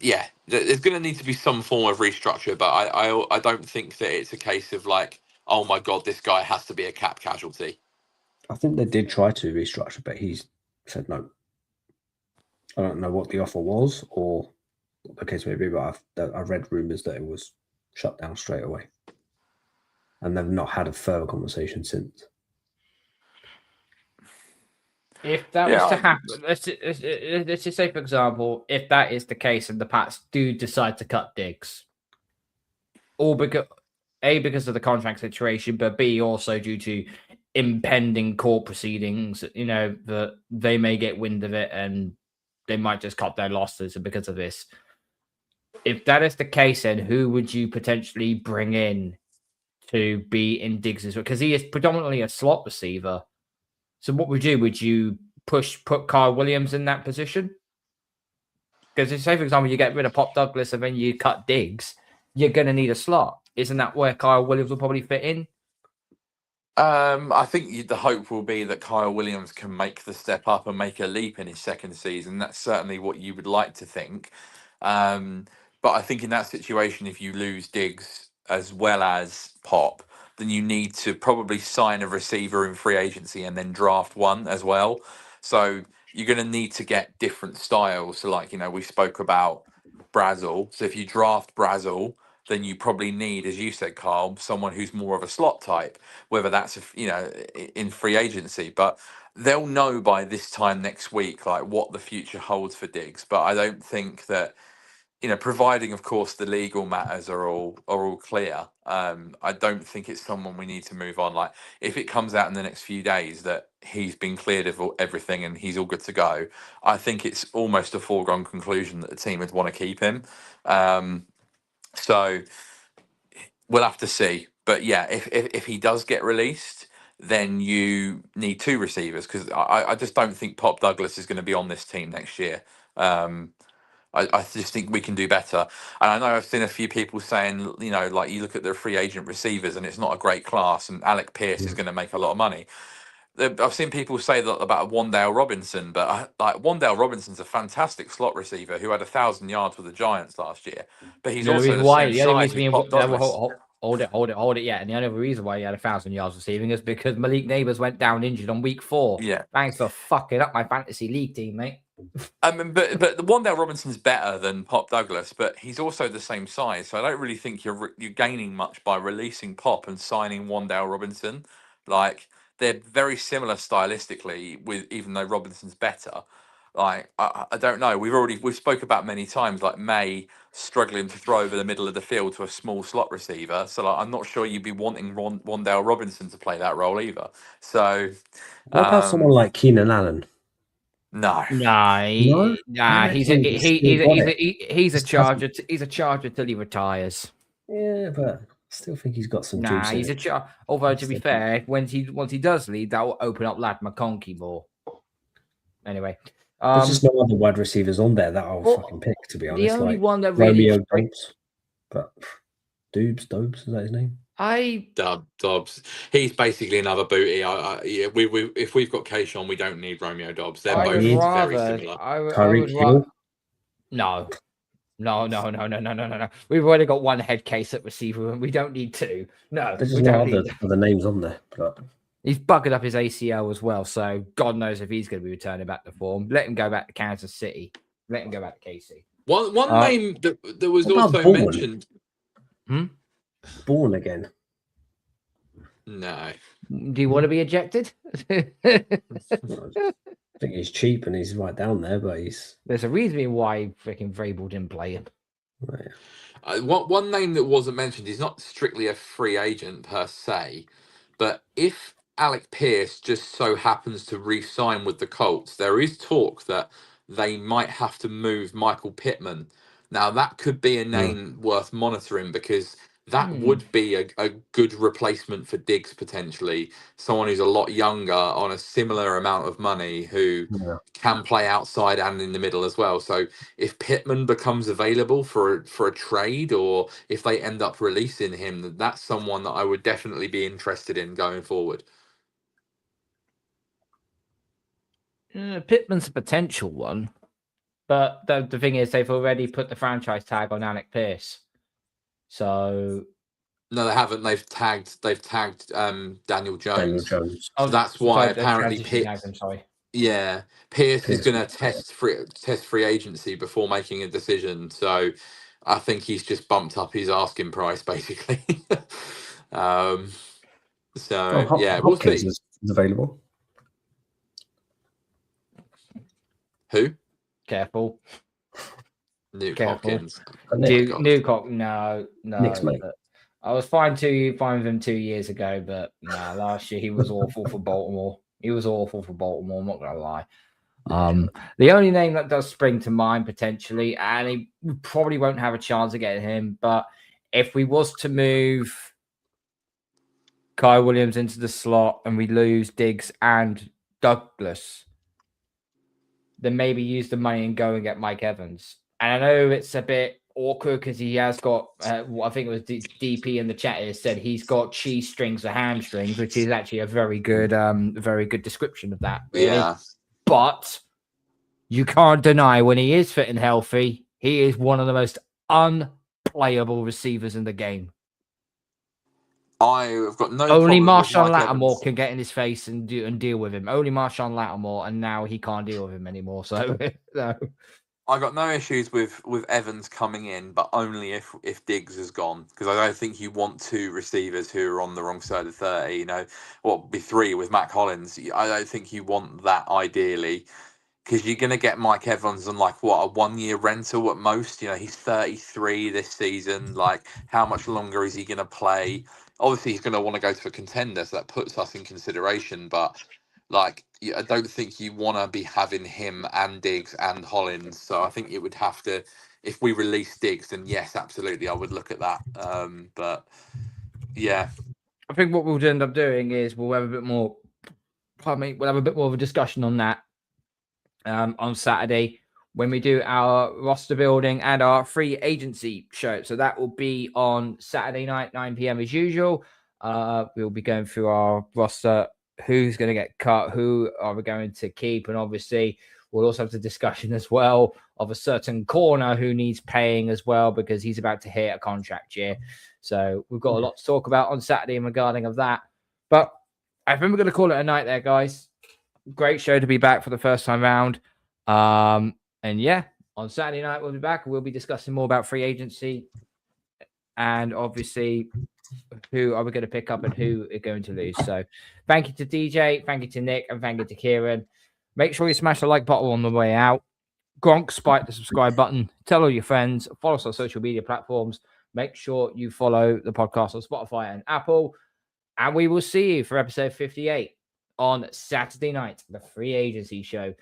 [SPEAKER 7] yeah, there's going to need to be some form of restructure. But I don't think that it's a case of like, oh my God, this guy has to be a cap casualty.
[SPEAKER 6] I think they did try to restructure, but he's said no. I don't know what the offer was or what the case may be, but I've read rumours that it was shut down straight away. And they've not had a further conversation since.
[SPEAKER 3] If that was to happen, let's just say, for example, if that is the case and the Pats do decide to cut Diggs, or because of the contract situation, but B, also due to impending court proceedings, that they may get wind of it and they might just cut their losses because of this. If that is the case, then who would you potentially bring in to be in Diggs' because he is predominantly a slot receiver. So what would you do? Would you put Kyle Williams in that position? Because say, for example, you get rid of Pop Douglas and then you cut Diggs, you're going to need a slot. Isn't that where Kyle Williams will probably fit in?
[SPEAKER 7] I think the hope will be that Kyle Williams can make the step up and make a leap in his second season. That's certainly what you would like to think. But I think in that situation, if you lose Diggs as well as Pop, then you need to probably sign a receiver in free agency and then draft one as well. So you're going to need to get different styles. So like, we spoke about Brazel. So if you draft Brazel, then you probably need, as you said, Carl, someone who's more of a slot type, whether that's, in free agency. But they'll know by this time next week, like what the future holds for Diggs. But I don't think that, providing, of course, the legal matters are all clear. I don't think it's someone we need to move on. Like if it comes out in the next few days that he's been cleared of everything and he's all good to go, I think it's almost a foregone conclusion that the team would want to keep him. So we'll have to see. But yeah, if he does get released, then you need two receivers because I just don't think Pop Douglas is going to be on this team next year. I just think we can do better. And I know I've seen a few people saying, like you look at the free agent receivers and it's not a great class and Alec Pierce is going to make a lot of money. I've seen people say that about Wan'Dale Robinson, but Wan'Dale Robinson's a fantastic slot receiver who had 1,000 yards with the Giants last year. But he's also the same size as Pop Douglas.
[SPEAKER 3] Hold it. Yeah, and the only reason why he had 1,000 yards receiving is because Malik Neighbors went down injured on week 4.
[SPEAKER 7] Yeah,
[SPEAKER 3] thanks for fucking up my fantasy league team, mate.
[SPEAKER 7] But the Wan'Dale Robinson's better than Pop Douglas, but he's also the same size. So I don't really think you're gaining much by releasing Pop and signing Wan'Dale Robinson. Like they're very similar stylistically, even though Robinson's better. Like I don't know. We've spoke about many times like May struggling to throw over the middle of the field to a small slot receiver. So like, I'm not sure you'd be wanting Wan'Dale Robinson to play that role either. So
[SPEAKER 6] what about someone like Keenan Allen?
[SPEAKER 7] No.
[SPEAKER 3] He's a Charger. He's a Charger till he retires.
[SPEAKER 6] Yeah, but I still think he's got some juice.
[SPEAKER 3] He's a Charger. Although to be fair, once he does leave, that will open up Lad McConkey more. Anyway,
[SPEAKER 6] there's just no other wide receivers on there that I'll fucking pick. To be honest,
[SPEAKER 3] the only one that really
[SPEAKER 6] Romeo Dobbs, but Dobbs is that his name?
[SPEAKER 7] Dobbs. He's basically another booty. We if we've got Kayshawn, we don't need Romeo Dobbs. They're both very similar.
[SPEAKER 3] No. We've already got one head case at receiver, and we don't need two. No,
[SPEAKER 6] there's just no other names on there. But
[SPEAKER 3] he's buggered up his ACL as well, so God knows if he's going to be returning back to form. Let him go back to Kansas City. Let him go back to KC.
[SPEAKER 7] One name that was also mentioned.
[SPEAKER 6] Born again.
[SPEAKER 7] No.
[SPEAKER 3] Do you want to be ejected?
[SPEAKER 6] I think he's cheap and he's right down there, but
[SPEAKER 3] there's a reason why freaking Vrabel didn't play him.
[SPEAKER 6] Right.
[SPEAKER 7] One name that wasn't mentioned, he's not strictly a free agent per se, but if Alec Pierce just so happens to re-sign with the Colts, there is talk that they might have to move Michael Pittman. Now, that could be a name worth monitoring because that would be a good replacement for Diggs, potentially. Someone who's a lot younger on a similar amount of money who can play outside and in the middle as well. So if Pittman becomes available for a trade or if they end up releasing him, that's someone that I would definitely be interested in going forward.
[SPEAKER 3] Pittman's a potential one. But the thing is, they've already put the franchise tag on Alec Pierce. So
[SPEAKER 7] no, they haven't. They've tagged Daniel Jones.
[SPEAKER 6] So
[SPEAKER 7] that's why apparently Pierce. Yeah, Pierce is going to test free agency before making a decision. So I think he's just bumped up his asking price basically.
[SPEAKER 6] Hopkins
[SPEAKER 7] we'll see.
[SPEAKER 6] Is available.
[SPEAKER 7] Who?
[SPEAKER 3] Careful.
[SPEAKER 7] Nuke
[SPEAKER 3] Careful.
[SPEAKER 7] Hopkins.
[SPEAKER 3] Nuke, no.
[SPEAKER 6] Nick's mate.
[SPEAKER 3] I was fine with him 2 years ago, but no, last year he was awful for Baltimore. He was awful for Baltimore, I'm not going to lie. The only name that does spring to mind potentially, and he probably won't have a chance of getting him, but if we was to move Kai Williams into the slot and we lose Diggs and Douglas, then maybe use the money and go and get Mike Evans. And I know it's a bit awkward because he has got, I think it was DP in the chat here said he's got cheese strings or hamstrings, which is actually a very good description of that. Really.
[SPEAKER 7] Yeah.
[SPEAKER 3] But you can't deny when he is fit and healthy, he is one of the most unplayable receivers in the game.
[SPEAKER 7] I've got no.
[SPEAKER 3] Only Marshawn Lattimore can get in his face and deal with him. Only Marshawn Lattimore, and now he can't deal with him anymore. So, no.
[SPEAKER 7] I got no issues with Evans coming in, but only if Diggs is gone, because I don't think you want two receivers who are on the wrong side of 30. You know, what would be 3 with Matt Collins? I don't think you want that ideally, because you're going to get Mike Evans on like what, a 1-year rental at most. You know, he's 33 this season. Like, how much longer is he going to play? Obviously, he's going to want to go to a contender, so that puts us in consideration. But like, I don't think you want to be having him and Diggs and Hollins. So I think it would have to, if we release Diggs, then yes, absolutely, I would look at that. But yeah,
[SPEAKER 3] I think what we'll end up doing is we'll have a bit more. We'll have a bit more of a discussion on that on Saturday when we do our roster building and our free agency show. So that will be on Saturday night, 9 p.m. as usual. We'll be going through our roster, who's going to get cut, who are we going to keep, and obviously we'll also have the discussion as well of a certain corner who needs paying as well because he's about to hit a contract year. So we've got a lot to talk about on Saturday regarding of that. But I think we're going to call it a night there, guys. Great show to be back for the first time round. And yeah, on Saturday night we'll be back. We'll be discussing more about free agency and obviously who are we going to pick up and who are going to lose. So thank you to DJ, thank you to Nick, and thank you to Kieran. Make sure you smash the like button on the way out. Gronk, spike the subscribe button. Tell all your friends. Follow us on social media platforms. Make sure you follow the podcast on Spotify and Apple. And we will see you for episode 58 on Saturday night, the free agency show.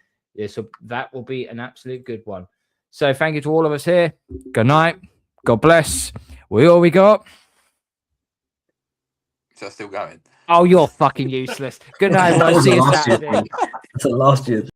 [SPEAKER 3] That will be an absolute good one. So thank you to all of us here. Good night. God bless. We all we got.
[SPEAKER 7] Is that still going?
[SPEAKER 3] Oh, you're fucking useless. Good night. We'll see you Saturday.
[SPEAKER 6] That's last year.